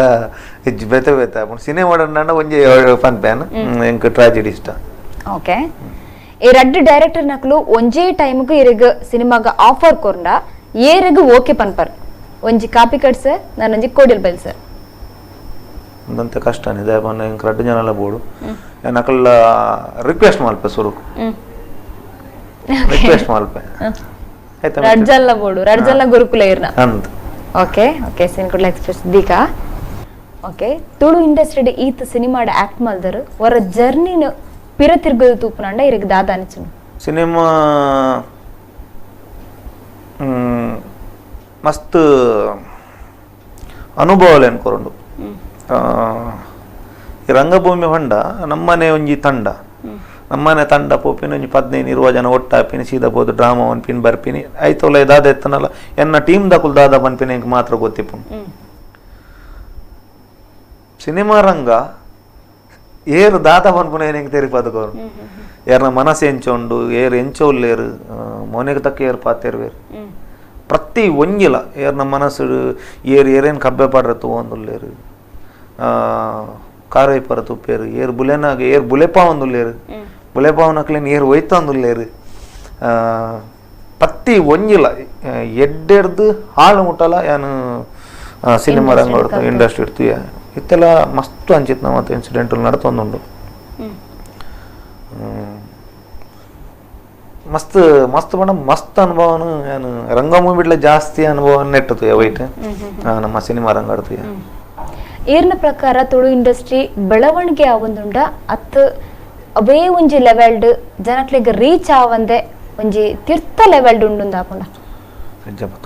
ಇಜ್ಜಿ ಬೇತೆ ಬೇತೆ ಸಿನಿಮಾ ಡಂಡ ಒಂಜಿ ಫನ್ ಪ್ಯಾನ್ ಎಂಕ್ ಟ್ರಾಜಿಡಿ ಇಷ್ಟ ಓಕೆ ಈ ರಡ್ಡ್ ಡೈರೆಕ್ಟರ್ ನಕಲು ಒಂಜೇ ಟೈಮ್ಗು ಇರಗ ಸಿನಿಮಾಗ ಆಫರ್ ಕೊರ್ಂಡ ಏರಗ ಓಕೆ ಪನ್ಪರ್ ಒಂಜಿ ಕಾಪಿ ಕಟ್ಸ ನಾನು ಒಂಜಿ ಕೋಡಿಲ್ ಬೈಲ್ ಸರ್ ಅಂದಂತೆ ಕಷ್ಟನೇ ದಯಪನ್ನ ಇಂಕ ರಡ್ಡು ಜನಲ ಬೋಡು ನಕಲ್ಲ ರಿಕ್ವೆಸ್ಟ್ ಮಲ್ಪೆ ಸುರುಕು ರಿಕ್ವೆಸ್ಟ್ ಮಲ್ಪೆ ರಡ್ಜಲ್ಲ ಬೋಡು ರಡ್ಜಲ್ಲ ಗುರುಕುಲ ಇರ್ನ ಅಂದ್ ಓಕೆ ಓಕೆ ಸಿನಿಕುಡ್ಲ ಎಕ್ಸ್ಪ್ರೆಸ್ ದೀಕಾ ಓಕೆ ತುಳು ಇಂಡಸ್ಟ್ರಿ ಈತ ಸಿನಿಮಾಡ ಆಕ್ಟ್ ಮಲ್ದರ್ ವರ ಜರ್ನಿನ ಪಿರ ತಿರ್ಗದು ತೂಪನಂಡ ಇರಗ ದಾದ ಅನಿಸುನು ಸಿನಿಮಾ ಮಸ್ತ್ ಅನುಭವಗಳು ಎನ್ಕೊರಂಡು ಈ ರಂಗಭೂಮಿ ಹೊಂಡ ನಮ್ಮನೆ ಒಂಜಿ ತಂಡ ನಮ್ಮನೆ ತಂಡ ಪೋಪಿನ ಒಂಜಿ 15-20 ಜನ ಒಟ್ಟಾಪಿನಿ ಸೀದಾ ಬೋದು ಡ್ರಾಮಾ ಅನ್ಪಿನ್ ಬರ್ಪಿನಿ ಆಯ್ತೋಲ ದಾದ ಎತ್ತನಲ್ಲ ಎನ್ನ ಟೀಮ್ ದಕುಲ್ ದಾದ ಪನ್ಪಿನ ಇಂಕ ಮಾತ್ರ ಗೊತ್ತಿಪ್ಪು ಸಿನಿಮಾ ರಂಗ ಏರು ದಾದ ಪನ್ಪುನ ಏನಂಗೆ ತೆರಿಪಾದಕೋರು ಏರ್ನ ಮನಸ್ಸು ಎಂಚೊಂಡು ಏರು ಎಂಚೋಲ್ಲೇರು ಮೊನೆಗೆ ತಕ್ಕ ಏರು ಪಾತೇರ್ವೇರು ಪ್ರತಿ ಒಂಜಿಲ ಏರ್ನ ಮನಸ್ಸು ಏರು ಏರೇನು ಕಬ್ಬೆ ಪಾಡ್ರತು ಒಂದುಲ್ಲೇರು ಕಾರೈ ಪರ ತುಪ್ಪೇರು ಏರ್ ಬುಲೆನಾಗ ಏರ್ ಬುಲೆಪಾ ಒಂದುಲ್ಲೇರು ಬುಲೆಪಾವನಕ್ಲೇನು ಏರ್ ಒಯ್ತ ಒಂದುಲ್ಲೇರು ಪ್ರತಿ ಒಂಜಿಲ ಎಡ್ಡೆಡ್ದು ಹಾಳು ಮುಟ್ಟಲ್ಲ ಏನು ಸಿನಿಮಾ ರಂಗ ಇಂಡಸ್ಟ್ರಿ ಇರ್ತೀಯ ಇತ್ತೆಲ್ಲ ಮಸ್ತ್ ಅಂಚಿತ್ ನಾವು ಮತ್ತು ಇನ್ಸಿಡೆಂಟಲ್ ನಡ್ತೊಂದುಂಡು ಮಸ್ತ್ ಮಸ್ತ್ ಬಣ್ಣ ಮಸ್ತ್ ಅನುಭವನು ಏನು ರಂಗಭೂಮಿ ಬಿಡ್ಲೆ ಜಾಸ್ತಿ ಅನುಭವ ನೆಟ್ಟತು ವೈಟ್ ನಮ್ಮ ಸಿನಿಮಾ ರಂಗ ಆಡ್ತೀಯ ಏರ್ನ ಪ್ರಕಾರ ತುಳು ಇಂಡಸ್ಟ್ರಿ ಬೆಳವಣಿಗೆ ಆವೊಂದುಂಡ ಅತ್ ಅವೇ ಒಂಜಿ ಲೆವೆಲ್ಡ್ ಜನಕ್ಲೆಗ್ ರೀಚ್ ಆವಂದೆ ಒಂಜಿ ತಿರ್ತ ಲೆವೆಲ್ಡ್ ಉಂಡು ಆಪುಂಡ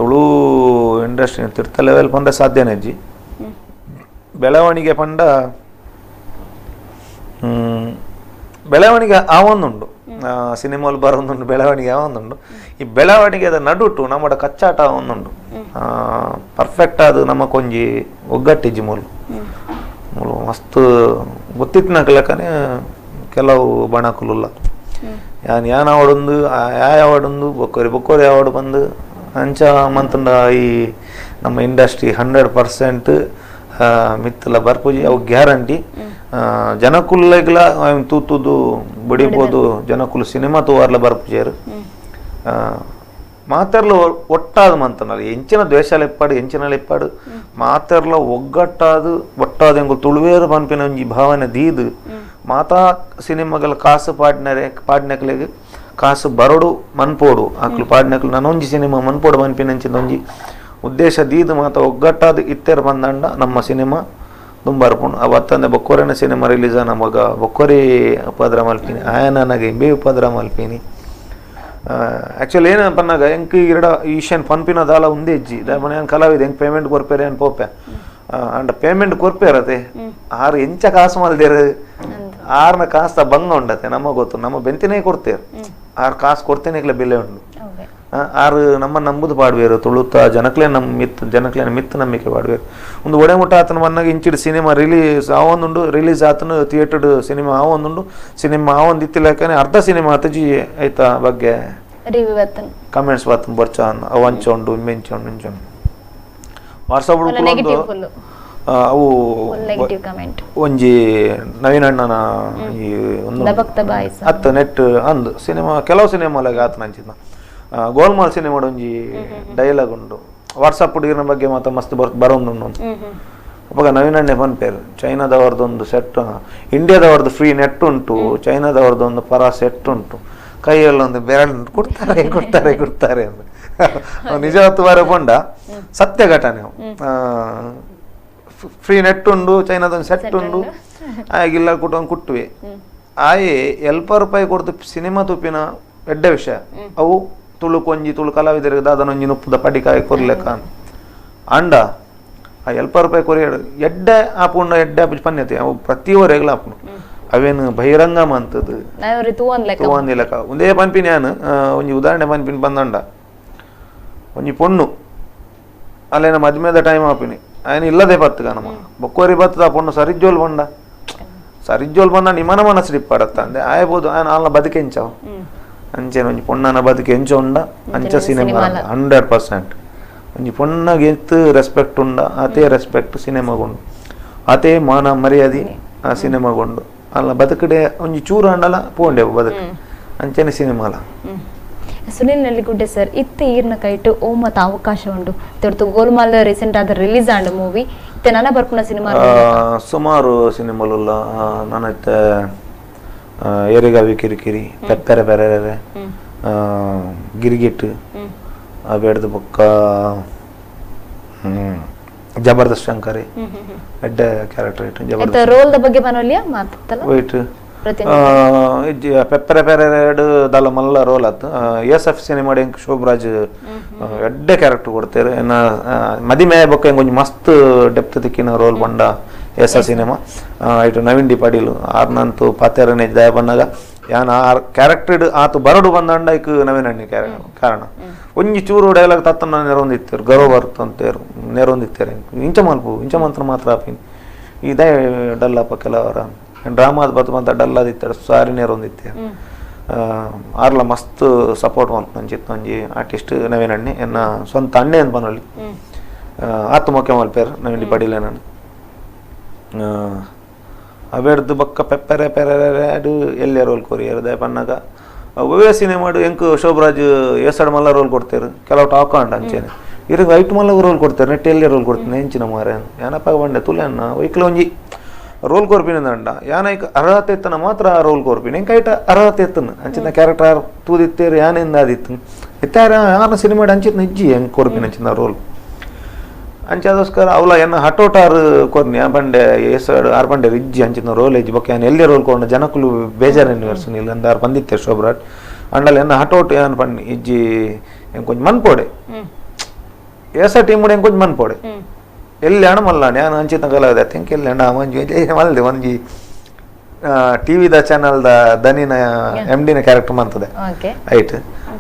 ತುಳು ಇಂಡಸ್ಟ್ರಿ ತಿರ್ತ ಲೆವೆಲ್ ಪಂಡ ಸಾಧ್ಯನೇ ಅಜ್ಜಿ ಬೆಳವಣಿಗೆ ಪಂಡ ಬೆಳವಣಿಗೆ ಆವೊಂದುಂಡು ಸಿನಿಮಾಲ್ ಬರೋಂದುಂಡು ಬೆಳವಣಿಗೆ ಆವೊಂದುಂಡು ಈ ಬೆಳವಣಿಗೆದ ನಡುಟು ನಮ್ಮಡ ಕಚ್ಚಾಟ ಒಂದುಂಡು ಪರ್ಫೆಕ್ಟ್ ಆದ ನಮ್ಮ ಕೊಂಜಿ ಒಗ್ಗಟ್ಟಿಜ್ಜಿ ಮೂಲು ಮಸ್ತ್ ಗೊತ್ತಿತ್ತಿನ ಲೆಕ್ಕನೆ ಕೆಲವು ಬಣಕುಲುಲ್ಲ ಯಾನ್ ಆವಡೊಂದು ಆವಡೊಂದು ಬೊಕ್ಕೋರಿ ಆವಡು ಬಂದು ಅಂಚ ಮಂತುಂಡ ಈ ನಮ್ಮ ಇಂಡಸ್ಟ್ರಿ 100% ಮಿತ್ತಲ ಬರ್ಪುಜಿ ಅವು ಗ್ಯಾರಂಟಿ ಜನಕುಲ್ಲೆಗ್ಲ ತೂತುದು ಬಡಿಬೋದು ಜನಕುಲು ಸಿನಿಮಾ ತೂವಾರ್ಲ ಬರ್ಪುಜೇರು ಮಾತೆರ್ಲ ಒಟ್ಟಾದ ಮಂತನಲ್ಲ ಎಂಚಿನ ದ್ವೇಷಾಲ ಇಪ್ಪಾಡು ಎಂಚಿನಲ್ಲಿ ಇಪ್ಪಾಡು ಮಾತೆರ್ಲ ಒಗ್ಗಟ್ಟಾದು ಒಟ್ಟಾದ ಎಂಗು ತುಳುವೇರು ಪನ್ಪಿನ ಒಂಜಿ ಭಾವನೆ ದೀದು ಮಾತಾ ಸಿನಿಮಾಗಲ ಕಾಸು ಪಾಡ್ನಕ್ಲೆಗ್ ಕಾಸು ಬರೋಡು ಮನ್ಪೋಡು ಆಕ್ಲು ಪಾಡ್ನಕ್ಲು ನಾನೊಂಜಿ ಸಿನಿಮಾ ಮನ್ಪೋಡು ಪನ್ಪಿನಂಚಿನ ಒಂಜಿ ಉದ್ದೇಶ ದೀದು ಮಾತ ಒಗ್ಗಟ್ಟಾದ ಇತ್ತೆರ್ ಬಂದಂಡ ನಮ್ಮ ಸಿನಿಮಾ ತುಂಬ ಅರ್ಪಣೆ ಅವತ್ತಂದೆ ಬೊಕ್ಕೋರಿನ ಸಿನಿಮಾ ರಿಲೀಸ್ ನಮಗ ಬೊಕ್ಕೋರಿ ಉಪದ್ರ ಮಲ್ಪಿನಿ ಆಯ ನನಗೆ ಇಂಬೆ ಉಪದ್ರ ಮಲ್ಪಿನಿ ಆ್ಯಕ್ಚುಲಿ ಏನಪ್ಪ ನಾಗ ಹೆಂಗೆ ಇರಡ ಈಶನ್ ಪನ್ಪಿನ ದಾಲ ಒಂದೇ ಇಜ್ಜಿ ಮನೆ ಕಲಾವಿದ ಹೆಂಗೆ ಪೇಮೆಂಟ್ ಕೊರ್ಪೇರೆ ಏನು ಪೋಪೆ ಅಂಡ್ ಪೇಮೆಂಟ್ ಕೊರ್ಪೇರತೆ ಆರು ಎಂಚ ಕಾಸು ಮಲ್ದೇರ ಆರ್ನ ಕಾಸ್ತ ಬಂಗ ಉಂಡತೆ ನಮಗೆ ಗೊತ್ತು ನಮ್ಮ ಬೆಂತಿನೇ ಕೊಡ್ತೇವೆ ಆರು ಕಾಸು ಕೊಡ್ತೇನೆ ಬೆಲೆ ಉಂಡು ಆರು ನಮ್ಮ ನಂಬುದು ಪಾಡ್ವೇರು ತುಳುತ್ತ ಜನಕ್ಲೇ ಜನಕ್ಲೇನ ಮಿತ್ತು ನಂಬಿಕೆ ಪಾಡ್ವೇರು ಒಂದು ಒಡೆಮುಟ್ಟ ಆತನ ಮನ್ನಾಗ ಇಂಚಿಡ್ ಸಿನಿಮಾ ರಿಲೀಸ್ ಆವೊಂದುಂಡು ರಿಲೀಸ್ ಆತನು ಥಿಯೇಟರ್ಡ್ ಸಿನಿಮಾ ಆವೊಂದುಂಡು ಸಿನಿಮಾ ಆವೊಂದು ಇತ್ತಿಲ್ಲಕನೆ ಅರ್ಧ ಸಿನಿಮಾ ಆತಜಿ ಆಯ್ತಾ ಬಗ್ಗೆ ಕಮೆಂಟ್ಸ್ ಬಾತನ್ ಬರ್ಚಾನ್ ಅವು ಅಂಚೊಂಡು ಮೆಂಚೊಂಡು ಇಂಚೊಂಡು ವಾಟ್ಸಪ್ ಅವು ಒಂಜಿ ನವೀನ್ ಅಣ್ಣನ ಈ ಒಂದು ಹತ್ತು ನೆಟ್ ಅಂದು ಸಿನಿಮಾ ಕೆಲವು ಸಿನಿಮಾಲಾಗ ಆತನ ಅಂಚಿದ್ನ ಗೋಲ್ಮಾಲ್ ಸಿನಿಮಾ ಒಂಜಿ ಡೈಲಾಗ್ ಉಂಡು ವಾಟ್ಸಪ್ ಹುಡುಗಿನ ಬಗ್ಗೆ ಮಾತ್ರ ಮಸ್ತ್ ಬರೋದು ಅವಾಗ ನವೀನ್ ಅಣ್ಣೆ ಪನ್ಪೇರು ಚೈನಾದವ್ರದ್ದೊಂದು ಸೆಟ್ ಇಂಡಿಯಾದವ್ರದ್ದು ಫ್ರೀ ನೆಟ್ ಉಂಟು ಚೈನಾದವ್ರದ್ದೊಂದು ಪರ ಸೆಟ್ ಉಂಟು ಕೈಯಲ್ಲೊಂದು ಬೆರಳು ಕೊಡ್ತಾರೆ ಕೊಡ್ತಾರೆ ಕೊಡ್ತಾರೆ ಅಂತ ನಿಜವತ್ತು ಬಾರ ಕೊಂಡ ಸತ್ಯ ಘಟನೆ ಫ್ರೀ ನೆಟ್ ಉಂಡು ಚೈನಾದೊಂದು ಸೆಟ್ ಉಂಡು ಆಗಿಲ್ಲ ಕುಟ್ಟುವೆ ಆಯೆ ₹20 ಕೊಡ್ತು ಸಿನಿಮಾ ತುಪ್ಪಿನ ಎಡ್ಡ ವಿಷಯ ಅವು ತುಳು ಕೊಂಜಿ ತುಳು ಕಲಾವಿದರಿಗೆ ದಾದನೊಂಜಿ ನುಪ್ಪದ ಪಡಿಕಾಯಿ ಕೊರ್ಲೆಕ್ಕ ಅಂಡ ಆ ₹20 ಕೊರಿಯಾಡು ಎಡ್ಡೆ ಆಪುಂಡ ಎಡ್ಡೆ ಆಪು ಪನ್ಯತೆ ಅವು ಪ್ರತಿಯೊರೆಗ್ಲ ಆಪುಂಡು ಅವೇನು ಬಹಿರಂಗ ಮಂತದ್ದು ತೂವಂದಿಲಕ ಒಂದೇ ಪನ್ಪಿನ ನಾನು ಒಂಜಿ ಉದಾಹರಣೆ ಪನ್ಪಿನ ಬಂದಂಡ ಒಂಜಿ ಪೊಣ್ಣು ಅಲ್ಲೇನ ಮದ್ಮೆದ ಟೈಮ್ ಆಪಿನಿ ఆయన ఇల్లదే బతుగా నమ్మ బొక్కోరి బతుదా పొన్ను సరిజ్జోలు బండ సరిజ్జోలు బండ నిమన మనసు పడతా అందే ఆయబోదు ఆయన వాళ్ళ బతికించావు అంచే ಒಂಜಿ ಪೊಣ್ಣನ ಬದುಕೆಂಚ ಉಂಡ ಅಂಚ ಸಿನಿಮಾ 100% ಒಂಜಿ ಪೊಣ್ಣಗೆ ಎತ್ತು ರೆಸ್ಪೆಕ್ಟ್ ಉಂಡ ಅದೇ ರೆಸ್ಪೆಕ್ಟ್ ಸಿನಿಮಾಗೊಂಡು ಅದೇ ಮಾನ ಮರ್ಯಾದೆ ಆ ಸಿನಿಮಾಗೊಂಡು ಅಲ್ಲ ಬದುಕಡೆ ಒಂಜಿ ಚೂರು ಅಂಡಲ ಪೋಂಡೆ ಬದುಕು ಅಂಚನೆ ಸಿನಿಮಾಲ ಸುನಿಲ್ ನೆಲ್ಲಿಗುಡ್ಡೆ ಸರ್ ಇತ್ತೆ ಈರ್ನ ಕೈಟು ಓಮತ ಅವಕಾಶ ಉಂಡು ತೊಡ್ತು ಗೋಲ್ಮಾಲ್ ರೀಸೆಂಟ್ ಆದ ರಿಲೀಸ್ ಆಂಡ ಮೂವಿ ಇತ್ತೆ ನನ್ನ ಬರ್ಪುನ ಸಿನಿಮಾ ಸುಮಾರು ಸಿನಿಮಾಲುಲ್ಲ ನನ್ನ ಇತ್ತೆ ಏರಿಗಾವಿ ಕಿರಿಕಿರಿ ಪೆಪ್ಪೆರೆ ಬೆರೆರೆ ಗಿರಿಗಿಟ್ಟು ಅವೆಡ್ದು ಬೊಕ್ಕ ಜಬರ್ದಸ್ತ್ ಶಂಕರಿ ಎಡ್ಡೆ ಕ್ಯಾರೆಕ್ಟರ್ ಇಟ್ಟು ಜಬರ್ದಸ್ತ್ ರೋಲ್ ದ ಬಗ್ಗೆ ಬನೋಲಿಯಾ ಮಾತತ್ತಲ್ಲ ವೈಟ್ ಪೆಪ್ಪರೆ ಪೆರೆಡು ದಲ ಮಲ್ಲ ರೋಲ್ ಆತು ಎಸ್ ಸಿನಿಮಾ ಶೋಭರಾಜ್ ಎಡ್ಡೆ ಕ್ಯಾರೆಕ್ಟರ್ ಕೊಡ್ತಾರೆ ಮದಿಮೆ ಬೊಕ್ಕ ಹೆಂಗೊಂದು ಮಸ್ತ್ ಡೆಪ್ತ್ ತಿಕ್ಕಿನ ರೋಲ್ ಬಂಡ ಎಸ್ ಸಿನಿಮಾ ಇಟ್ಟು ನವೀನ್ ಡಿ ಪಾಟೀಲ್ ಆರ್ನಂತೂ ಪಾತೆರನೆ ದಯ ಬಂದಾಗ ಯಾನ್ ಆ ಕ್ಯಾರೆಕ್ಟರ್ ಆತು ಬರಡು ಬಂದಂಡ ಇಕ್ ನವೀನ್ ಅಣ್ಣಿ ಕಾರಣ ಒಂಜಿ ಚೂರು ಡೈಲಾಗ್ ತತ್ತನ ನೆರೊಂದಿತ್ತೇರು ಗರ್ವ ಬರ್ತಂತೇರು ನೆರೊಂದಿತ್ತೇರು ಇಂಚ ಮಲ್ಪು ಇಂಚ ಮಂತ್ರ ಮಾತ್ರ ಆಪಿನ್ ಇದೇ ಡಲ್ಲಪ್ಪ ಕೆಲವರ ಡ್ರಾಮಾದ ಬತ್ತು ಬಂತ ಡಲ್ಲಾದಿತ್ತಾರೆ ಸಾರಿ ನೆರೊಂದಿತ್ತೆ ಆರ್ಲ ಮಸ್ತ್ ಸಪೋರ್ಟ್ ಮಾಡ್ತು ನಂಚಿತ್ತು ಒಂಜಿ ಆರ್ಟಿಸ್ಟ್ ನವೀನ್ ಅಣ್ಣಿ ಎನ್ನ ಸ್ವಂತ ಅಣ್ಣೆ ಅಂತ ಬನ್ನೊಳ್ಳಿ ಆತು ಮೊಕ್ಕೆ ಮಲ್ಪೇರು ನವೀನ್ ಡಿ ಪಾಟೀಲ್ ನಾನು ಅವೆಡ್ದು ಬಕ್ಕ ಪೆಪ್ಪರೆ ಪೆರೆಡು ಎಲ್ಲೇ ರೋಲ್ ಕೊರಿಯರು ದಯ ಪನ್ನಾಗ ಒವ್ವೇ ಸಿನಿಮಾಡು ಎಂಕು ಶೋಭರಾಜ್ ಏಸಡ್ ಮಲ್ಲ ರೋಲ್ ಕೊಡ್ತೇರು ಕೆಲವು ಟಾಕ್ ಅಂಡ ಅಂಚೇನೆ ಇರಿಗೆ ಐಟ್ ಮಲ್ಲ ರೋಲ್ ಕೊಡ್ತಾರೆ ನೆಟ್ ಎಲ್ಲೇ ರೋಲ್ ಕೊಡ್ತೀನಿ ಹೆಂಚಿನ ಮಾರೆ ಏನಪ್ಪ ಬಂಡೆ ತುಲೆನ್ನ ವೈಕ್ಲ ಒಂಜಿ ರೋಲ್ ಕೋರ್ಪಿನಿಂದ ಯಾನೈಕ ಅರ್ಹತೆ ಎತ್ತನ ಮಾತ್ರ ರೋಲ್ ಕೋರ್ಪಿನಿ ಎಂಕೈಟ ಅರ್ಹತೆ ಎತ್ತನ ಅಂಚಿನ ಕ್ಯಾರೆಕ್ಟರ್ ತೂದಿತ್ತೇರು ಯಾನಿಂದ ಆದಿತ್ತು ಇತ್ತಾರ ಯಾನ ಸಿನಿಮಾ ಅಂಚಿನ ಇಜ್ಜಿ ಹೆಂಗೆ ಕೋರ್ಪಿನ ಅಂಚಿನ ರೋಲ್ ಅಂಚಾದೋಸ್ಕರ ಅವಲ ಎನ್ನ ಹಟೋಟಾರ್ ಕೊರ್ನಿ ಆ ಬಂಡೆ ಏಸಡ್ ಆರು ಬಂಡೆ ಇಜ್ಜಿ ಅಂಚಿನ ರೋಲ್ ಇಜ್ಜಿ ಬೊಕ್ಕ ಏನು ಎಲ್ಲೇ ರೋಲ್ ಕೊಂಡು ಜನಕ್ಕೂ ಬೇಜಾರು ವರ್ಸನ್ ಇಲ್ಲ ಅಂದಾರು ಬಂದಿತ್ತೆ ಶೋಭರಾಜ್ ಅಂಡಲ್ ಎನ್ನ ಹಟೋಟ್ ಏನು ಪಣ್ಣಿ ಇಜ್ಜಿ ಹೆಂಗೆ ಕೊಂಚ ಮನ್ಪೋಡೆ ಏಸ ಟೀಮ್ ಹೆಂಗೆ ಕೊಂಚ ಮನ್ಪೋಡೆ ಎಲ್ಲಿ ಹಣ ಮಲ್ಲ ನಾನು ಅಂಚಿನ ಕಲಾವಿದ ತೆಂಕೆ ಎಲ್ಲಿ ಹಣ ಮಂಜು ಮಲ್ದೆ ಒಂಜಿ ಟಿವಿದ ಚಾನಲ್ದ ದನಿನ MD ಕ್ಯಾರೆಕ್ಟರ್ ಮಾಡ್ತದೆ ಐಟ್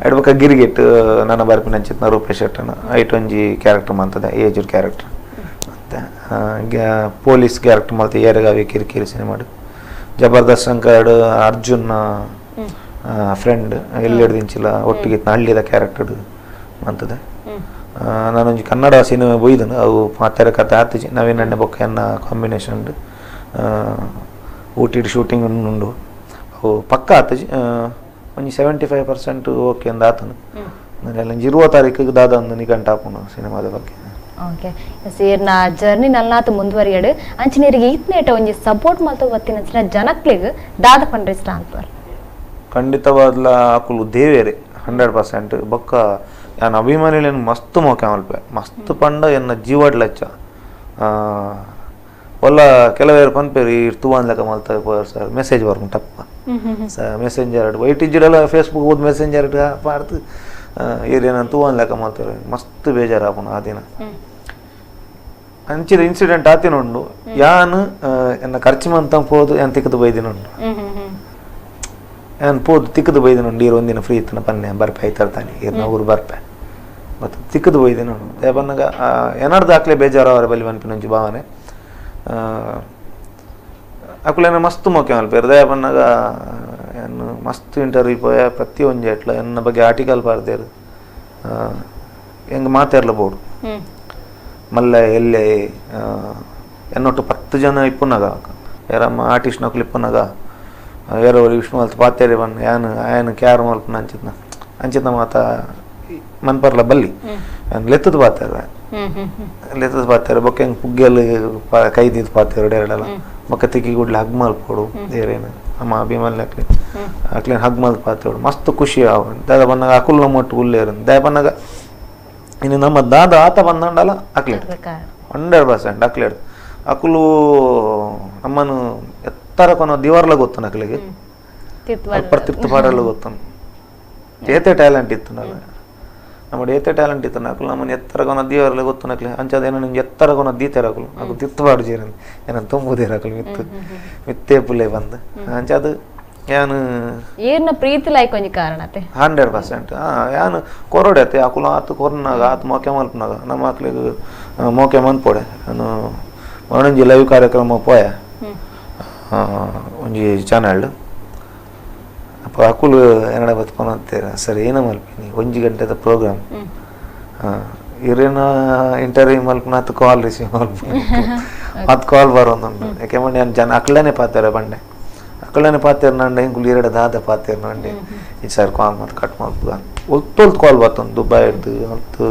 ಐಟ್ ಬೊಕ್ಕ ಗಿರಿಗಿಟ್ಟು ನನ್ನ ಬರ್ಪಿನ ಅಂಚಿತ್ನ ರೂಪೇಶ್ ಶೆಟ್ಟನ ಐಟ್ ಒಂಜಿ ಕ್ಯಾರೆಕ್ಟರ್ ಮಾಡ್ತದೆ ಏಜ್ಡ್ ಕ್ಯಾರೆಕ್ಟರ್ ಮತ್ತೆ ಪೊಲೀಸ್ ಕ್ಯಾರೆಕ್ಟರ್ ಮಾಡ್ತದೆ ಏರಗಾವಿ ಕಿರಿಕಿರಿ ಸಿನಿಮಾಡು ಜಬರ್ದಸ್ತ್ ಶಂಕರ್ ಅರ್ಜುನ್ ಫ್ರೆಂಡ್ ಎಲ್ಲಿ ಹಿಡ್ದಿಂಚಿಲ್ಲ ಒಟ್ಟಿಗೆ ಹಳ್ಳಿದ ಕ್ಯಾರೆಕ್ಟರ್ ಮಾಡ್ತದೆ ನಾನೊಂದು ಕನ್ನಡ ಸಿನಿಮಾ ಬೊಯ್ದನು ಅವು ಮಾತಾರ ಕತೆ ಆತಿಜಿ ನವೀನ್ ಅಣ್ಣೆ ಬೊಕ್ಕ ಎನ್ನ ಕಾಂಬಿನೇಷನ್ ಉಂಡು ಊಟಿಡ್ ಶೂಟಿಂಗ್ ಉಂಡು ಅವು ಪಕ್ಕ ಆತಜಿ ಒಂಜಿ 75% ಓಕೆ ಅಂದ ಆತನು ನಾನು 20 ತಾರೀಕಿಗೆ ದಾದ ಒಂದು ನಿಘಂಟು ಹಾಕೋಣ ಸಿನಿಮಾದ ಬಗ್ಗೆ ಓಕೆ ಸೇರ್ನ ಜರ್ನಿ ನಲ್ಲಾತ ಮುಂದುವರಿಯಡು ಅಂಚಿನೀರಿಗೆ ಇತ್ನೇಟ ಒಂಜಿ ಸಪೋರ್ಟ್ ಮಲ್ತ ಗೊತ್ತಿನ ಜನಕ್ಲಿಗೆ ದಾದ ಪಂಡ್ರೆ ಇಷ್ಟ ಅಂತ ಖಂಡಿತವಾದ್ಲ ಹಾಕಲು ದೇವೇರೆ 100% ಬೊಕ್ಕ ನಾನು ಅಭಿಮಾನಿಗಳೇನು ಮಸ್ತ್ ಮೋಕೆ ಮಲ್ಪೆ ಮಸ್ತ್ ಪಂಡ ಎನ್ನ ಜೀವಾಡ್ಲಚ್ಚ ಒಲ್ಲ ಕೆಲವೇರು ಪನ್ಪೇರು ಇರ್ತು ಅನ್ಲಕ ಮಲ್ತಾರೆ ಸರ್ ಮೆಸೇಜ್ ಬರ್ಕೊಂಡು ಟಪ್ಪ ಸರ್ ಮೆಸೆಂಜರ್ ವೈಟ್ ಇಜ್ಜಿಡಲ್ಲ ಫೇಸ್ಬುಕ್ ಹೋದ್ ಮೆಸೆಂಜರ್ ಪಾರ್ತು ಏನೇನಂತೂ ಅನ್ಲಕ ಮಾಡ್ತಾರೆ ಮಸ್ತ್ ಬೇಜಾರಾಪುನ ಆ ದಿನ ಅಂಚಿದ ಇನ್ಸಿಡೆಂಟ್ ಆತಿನುಂಡು ಯಾನು ಎನ್ನ ಖರ್ಚು ಮಂತ ಪೋದು ಏನು ತಿಕ್ಕದು ಬೈದಿನುಂಡು ಏನು ಪೋದು ತಿಕ್ಕದು ಬೈದಿನುಂಡು ಈರು ಒಂದಿನ ಫ್ರೀ ಇತ್ತನ ಪನ್ನೆ ಬರ್ಪೆ ಆಯ್ತಾರ್ತಾನೆ ಈರ್ನ ಊರು ಬರ್ಪೆ ಮತ್ತು ತಿಕ್ಕದು ಬೈದಿನುಂಡು ದೇವನ್ನಗ ಏನಾರ್ದು ಹಾಕ್ಲೇ ಬೇಜಾರು ಅವರ ಬಲಿ ಮನ್ಪಿನಂಚು ಭಾವನೆ ಅಕ್ಕಲೇನ ಮಸ್ತ್ ಮೋಕೆ ಮಲ್ಪೇರು ದಯಪನ್ನಾಗ ಏನು ಮಸ್ತ್ ಇಂಟರ್ವ್ಯೂ ಪೋಯ ಪ್ರತಿಯೊಂದು ಎಟ್ಲ ಎನ್ನ ಬಗ್ಗೆ ಆರ್ಟಿಕಲ್ ಬರ್ದೇರು ಹೆಂಗೆ ಮಾತಾಡ್ಲ ಬೋಡು ಮಲ್ಲ ಎಲ್ಲೆ ಎನ್ನೊಟ್ಟು 10 ಜನ ಇಪ್ಪುನಾಗ ಯಾರಮ್ಮ ಆರ್ಟಿಸ್ಟ್ ನಕ್ಲು ಇಪ್ಪುನಾಗ ಯಾರವರು ವಿಷ್ಣು ಮಲ್ತ ಪಾತೇರಿ ಬನ್ನ ಏನು ಕ್ಯಾರ ಮಲ್ಪನ ಅಂಚಿತ್ನ ಮಾತ ಮನ್ಪರ್ಲ ಬಲ್ಲಿ ಲೆತ್ತದ ಪಾತಾರೆ ಲೆತ್ತದ ಪಾತಾರೆ ಬೊಕ್ಕ ಹೆಂಗೆ ಪುಗ್ಗೆಲ್ಲಿ ಕೈದಿದ್ದು ಪಾತೇರು ಎರಡೆರಡಲ್ಲ ಬೊಕ್ಕ ತಿಕ್ಕಿ ಗುಡ್ಲಿ ಹಗ್ ಮಲ್ಪೋಡು ಬೇರೇನು ಅಮ್ಮ ಅಭಿಮಾನ ಅಕ್ಲೇನು ಹಗ್ ಮಲ್ತ ಪಾತೇಡು ಮಸ್ತ್ ಖುಷಿ ಅವ ದಾದ ಬಂದಾಗ ಅಕುಲ್ ಮೊಟ್ಟು ಗುಲ್ಲೇರು ದಯ ಬಂದಾಗ ಇನ್ನು ನಮ್ಮ ದಾದ ಆತ ಬಂದಂಡಲ್ಲ ಅಕ್ಲೇಡ್ 100% ಅಕ್ಲೇಡ್ ಅಕುಲು ನಮ್ಮನು ಎತ್ತರ ಕೊನೋ ದಿವಾರ್ಲ ಗೊತ್ತು ನಕ್ಲಿಗೆ ತಿರ್ತು ಪಾಡಲ್ಲ ಗೊತ್ತು ಏತೆ ಟ್ಯಾಲೆಂಟ್ ಇತ್ತು ನಮ್ಮ ಏತೆ ಟ್ಯಾಲೆಂಟ್ ಇತ್ತು ನಕಲು ನಮ್ಮನ್ನು ಎತ್ತರ ಕೊನ ದಿವಾರ್ಲ ಗೊತ್ತು ನಕ್ಲಿ ಅಂಚದೇನೋ ನಿಮ್ಗೆ ಎತ್ತರ ಕೊನ ದೀತೆರಕಲು ಅದು ತಿರ್ತುಪಾಡು ಜೀರನ್ ಏನನ್ನು ತುಂಬುದಿರಕಲು ಮಿತ್ತೇ ಪುಲೆ ಬಂದು ಅಂಚದು ಯಾನು ಏರ್ನ ಪ್ರೀತಿ ಲೈಕ್ ಒಂಜಿ ಕಾರಣತೆ 100% ಯಾನು ಕೊರೊಡೆತೆ ಅಕುಲ ಆತು ಕೊರ್ನಾಗ ಆತು ಮೋಕೆ ಮಲ್ಪನಾಗ ನಮ್ಮ ಮಕ್ಳಿಗೆ ಮೋಕೆ ಮನ್ಪೋಡೆ ನಾನು ಒಂಜಿ ಲೈವ್ ಕಾರ್ಯಕ್ರಮ ಪೋಯ ಒಂಜಿ ಚಾನಲ್ ಅಪ್ಪ ಅಕುಲು ಏನಡ ಬತ್ಪನಂತೀರ ಸರಿ ಏನ ಮಲ್ಪಿನಿ 1 ಗಂಟೆದ ಪ್ರೋಗ್ರಾಮ್ ಇರೇನ ಇಂಟರ್ವ್ಯೂ ಮಲ್ಪನ ಹತ್ತು ಕಾಲ್ ರಿಸೀವ್ ಮಲ್ಪನ ಹತ್ತು ಕಾಲ್ ಬರೋದು ಯಾಕೆ ಮಂಡಿ ಜನ ಅಕ್ಳೇನೆ ಪಾತಾರೆ ಬಂಡೆ ಅಕ್ಕಳನೆ ಪಾತೇರು ನಂಡೆ ಹಿಂಗೆ ಎರಡು ದಾದ ಪಾತೇರು ನಂಡೆ ಈ ಸರ್ ಕಾಲ್ ಮತ್ತು ಕಟ್ ಮಾಡ್ಬೋದು ಒತ್ತೊಲ್ತು ಕಾಲ್ ಬರ್ತಂದು ದುಬೈ ಹಿಡ್ದು ಮತ್ತು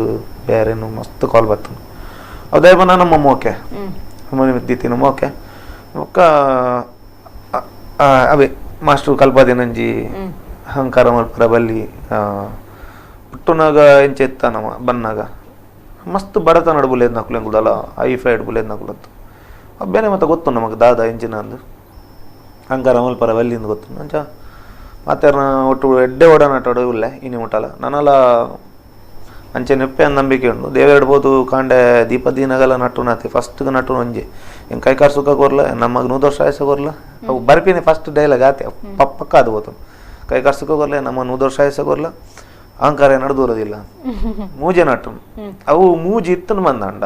ಬೇರೆನು ಮಸ್ತ್ ಕಾಲ್ ಬರ್ತಂದು ಅದೇ ಬನ್ನ ನಮ್ಮ ಮೋಕೆ ಮನೆ ದಿತ್ತಿನ ಮೋಕೆ ಒಕ್ಕ ಅವೇ ಮಾಸ್ಟರ್ ಕಲ್ಪದೆ ನಂಜಿ ಅಹಂಕಾರ ಮಲ್ಪರ ಬಲ್ಲಿ ಪುಟ್ಟನಾಗ ಎಂಚೆ ಎತ್ತ ನಮ್ಮ ಬನ್ನಾಗ ಮಸ್ತ್ ಬಡತ ನಡುಬುಲೇದ್ ನಕುಲೆ ಗುಡಲ್ಲ ಐಫೈಡ್ ಬುಲೇದ್ ನಕುಲತ್ತು ಬೇರೆ ಮತ್ತೆ ಗೊತ್ತು ನಮಗೆ ದಾದ ಎಂಜಿನ ಅಂದು ಅಹಂಕಾರ ಮಲ್ಪರ ಬಲ್ಲಿಂದ ಗೊತ್ತು ಅಂಚ ಮತ್ತೆ ಒಟ್ಟು ಎಡ್ಡೆ ಓಡಾಟಾಡು ಇಲ್ಲ ಇನಿ ಮುಟ್ಟಲ್ಲ ನಾನೆಲ್ಲ ಅಂಚೆ ನೆಪ್ಪೆ ಅಂದ ನಂಬಿಕೆ ಉಂಡು ದೇವ ಇಡ್ಬೋದು ಕಾಂಡೆ ದೀಪ ದೀನಗಲ ನಟ್ಟು ನಾತಿ ಫಸ್ಟ್ಗೆ ನಟ್ಟು ಒಂಜಿ ಹಿಂಗೆ ಕೈಕಾರ್ ಸುಖ ಕೊರ್ಲ ನಮಗೆ 100 ವರ್ಷ ಆಯಸ ಕೊರ್ಲ ಅವು ಬರ್ಪಿನಿ ಫಸ್ಟ್ ಡೈಲಾಗ್ ಆತಿ ಪಕ್ಕ ಅದು ಹೋತು ಕೈಕಾರ್ ಸುಖ ಕೊರ್ಲೆ ನಮ್ಮ 100 ವರ್ಷ ಆಯಸ ಕೊರ್ಲ ಅಹಂಕಾರ ಏನಾಡು ದೂರದಿಲ್ಲ ಮೂಜೆ ನಟ್ಟು ಅವು ಮೂಜಿ ಇತ್ತನ ಬಂದಂಡ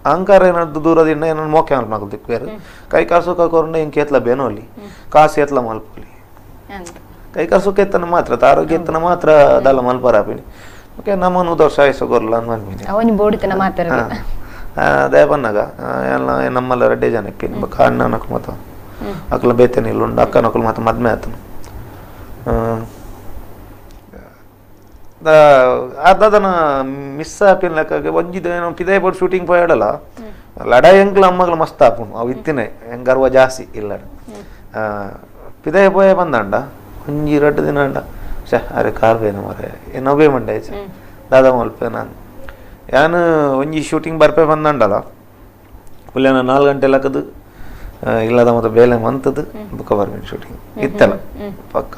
ಅಹಂಕಾರ ಏನಾದ್ರು ದೂರದಿಂದ ಏನಾದ್ರು ಮೋಕೆ ಮಲ್ಪನಾಗ ದಿಕ್ವೇರು ಕೈಕಾರ್ ಸುಖ ಕೊರ್ಂಡ ಹಿಂಗೆ ಕೇತ್ಲ ಬೇನೋಲಿ ಕಾಸು ಎತ್ಲ ಮಲ್ಪಲಿ ಕೈಕಾರ್ ಸುಖ ಎತ್ತನ ಮಾತ್ರ ಆರೋಗ್ಯ ಎತ್ತನ ಮಾತ್ರ ಅದಲ್ಲ ಮಲ್ಪರಾಪಿನಿ ಓಕೆ ನಮ್ಮ 100 ವರ್ಷ ಆಯಸ ಕೊರ್ಲ ಅನ್ಮನ್ಪಿನಿ ಅದೇ ಬಂದಾಗ ಎಲ್ಲ ನಮ್ಮಲ್ಲ ರೆಡ್ಡೆ ಜನ ಇಪ್ಪಿನಿ ಬಕ್ಕ ಅಣ್ಣ ನಕ್ಲು ಮತ್ತು ಅಕ್ಲ ಬೇತೇನೆ ಇಲ್ಲ ಉಂಡು ಅಕ್ಕ ನಕ್ಲು ಮತ್ತು ಮದ್ಮೆ ಆತನು ಅದನ್ನ ಮಿಸ್ ಆಪಿನ ಲೆಕ್ಕಕ್ಕೆ ಒಂಜಿದ ಏನೋ ಪಿದಾಯ ಪಟ್ಟು ಶೂಟಿಂಗ್ ಪೋಯಾಡಲ್ಲ ಲಡಾಯಿ ಎಂಕ್ಲ ಅಮ್ಮಗಳು ಮಸ್ತ್ ಆಪುನು ಅವು ಇತ್ತಿನೇ ಹೆಂಗರ್ವ ಜಾಸ್ತಿ ಇಲ್ಲ ಪಿದಾಯ ಪೋಯ ಬಂದಂಡ ಒಂಜಿ 2 ದಿನ ಅಂಡ ಅರೆ ಕಾರ್ಬೇನು ಮರೆ ಏನೋಬೇ ಮಂಡೆ ದಾದ ಮಲ್ಪೆ ನಾನು ಯಾನು ಒಂಜಿ ಶೂಟಿಂಗ್ ಬರ್ಪೆ ಬಂದಂಡಲ್ಲ ಪುಲ್ಲೇನ 4 ಗಂಟೆ ಲೆಕ್ಕದು ಇಲ್ಲದ ಮತ್ತೆ ಬೇಲೆ ಮಂತದ್ದು ಬುಕ್ಕ ಬರ್ಬೇನು ಶೂಟಿಂಗ್ ಇತ್ತಲ್ಲ ಪಕ್ಕ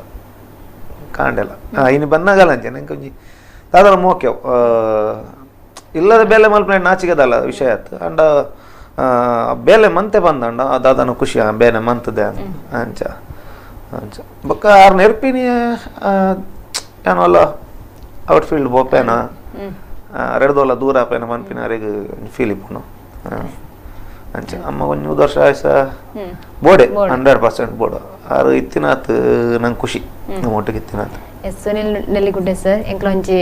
ಕಾಂಡೆಲ್ಲ ಇನ್ನು ಬಂದಾಗಲ್ಲ ಅಂಚೆ ನಂಗೆ ಒಂಜಿ ದಾದಲ ಮೋಕ್ಯವ್ ಇಲ್ಲದ ಬೇಲೆ ಮಲ್ಪನೆ ನಾಚಿಗದಲ್ಲ ವಿಷಯ ಆಯ್ತು ಅಂಡ ಬೇಲೆ ಮಂತೆ ಬಂದಂಡ ದಾದನ ಖುಷಿ ಬೇನೆ ಮಂತದೆ ಅಂಚ ಅಂಚ ಬೊಕ್ಕ ಆರು ನೆರ್ಪಿನಿ ಏನೋ ಅಲ್ಲ ಔಟ್ ಫೀಲ್ಡ್ ಬೋಪೇನ ರೆಡ್ದೋಲ್ಲ ದೂರ ಆಪೇನ ಮನ್ಪಿನ ಅರೆಗೆ ಫೀಲ್ ಇಪ್ಪುನು ಅಂಚೆ ಅಮ್ಮ 100 ವರ್ಷ ಆಯ್ಸ ಬೋಡೆ 100% ಬೋಡ ಆರು ಇತ್ತಿನಾತ್ ನಂಗೆ ಖುಷಿ ನಮ್ಮ ಒಟ್ಟಿಗೆ ಇತ್ತಿನಾತ್ ಸುನಿಲ್ ನೆಲ್ಲಿಗುಡ್ಡೆ ಸರ್ ಎಂಕ್ಲೊಂಜಿ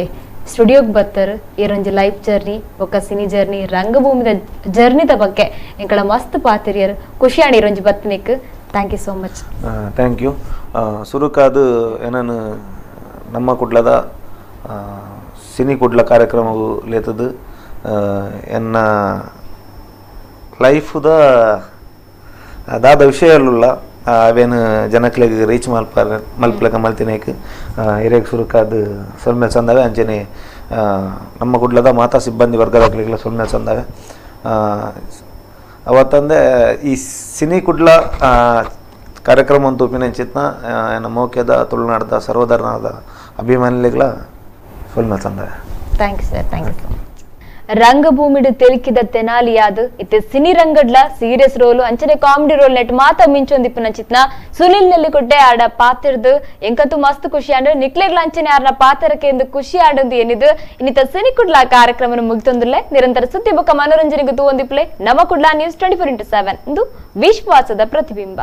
ಸ್ಟುಡಿಯೋಗೆ ಬರ್ತಾರೆ ಈರೊಂಜಿ ಲೈಫ್ ಜರ್ನಿ ಒಕ್ಕ ಸಿನಿ ಜರ್ನಿ ರಂಗಭೂಮಿದ ಜರ್ನಿದ ಬಗ್ಗೆ ಎಂಕಳ ಮಸ್ತ್ ಪಾತಿರಿಯರು ಖುಷಿ ಆಣಿ ಇರೊಂಜಿ ಬತ್ತನಿಕ್ thank you so much thank you ಸುರುಕಾದು ಏನನು ನಮ್ಮ ಕುಡ್ಲದ ಸಿನಿಕುಡ್ಲ ಕಾರ್ಯಕ್ರಮವು ಲೇತದು ಎನ್ನ ಲೈಫುದ ಅದಾದ ವಿಷಯಲ್ಲ ಅವೇನು ಜನಕ್ಲೆಗೆ ರೀಚ್ ಮಲ್ಪಲಕ ಮಲ್ತಿನೇಕ್ ಹಿರೇಕ್ ಸುರುಕಾದ ಸೊಲ್ಮೆ ಚಂದವೆ ಅಂಚನೆ ನಮ್ಮ ಕುಡ್ಲದ ಮಾತಾ ಸಿಬ್ಬಂದಿ ವರ್ಗದಾಗ್ಲಿಗೆಲ್ಲ ಸೊಲ್ಮೆ ಚಂದವೆ ಅವತ್ತಂದೆ ಈ ಸಿನಿಕುಡ್ಲ ಕಾರ್ಯಕ್ರಮ ಅಂತ ಉಪಿನೆಂಚಿತ್ನ ನಮ್ಮ ಮೋಕ್ಯದ ತುಳುನಾಡದ ಸರ್ವಧರ್ಮದ ಅಭಿಮಾನಿಗಳ ಫುಲ್ ತಂದೆ. Thank you sir, thank you so much. ರಂಗಭೂಮಿಡು ತೆಲಿಕಿದ ತೆನಾಲಿಯಾದು ಇತ್ತೆ ಸಿನಿ ರಂಗಡ್ಲ ಸೀರಿಯಸ್ ರೋಲು ಅಂಚನೆ ಕಾಮಿಡಿ ರೋಲ್ ನೆಟ್ ಮಾತ ಮಿಂಚೊಂದಿಪ್ಪನ ಚಿತ್ನ ಸುನಿಲ್ ನೆಲ್ಲಿಗುಡ್ಡೆ ಆಡ ಪಾತ್ರದು ಎಂಕಂತೂ ಮಸ್ತ್ ಖುಷಿ ಆಂಡ್ ನಿಕ್ಲೆಗ್ಲ ಅಂಚನೆ ಆರ್ನ ಪಾತ್ರಕ್ಕೆ ಎಂದು ಖುಷಿ ಆಡೊಂದು ಏನಿದು ಇನ್ನಿತ ಸಿನಿಕುಡ್ಲ ಕಾರ್ಯಕ್ರಮ ಮುಗಿತೊಂದುಲ್ಲೆ ನಿರಂತರ ಸುದ್ದಿ ಬೊಕ್ಕ ಮನೋರಂಜನೆಗೆ ತೂವೊಂದಿಪ್ಲೆ ನಮ್ಮ ಕುಡ್ಲ ನ್ಯೂಸ್ 24x7 ಇಂದು ವಿಶ್ವಾಸದ ಪ್ರತಿಬಿಂಬ.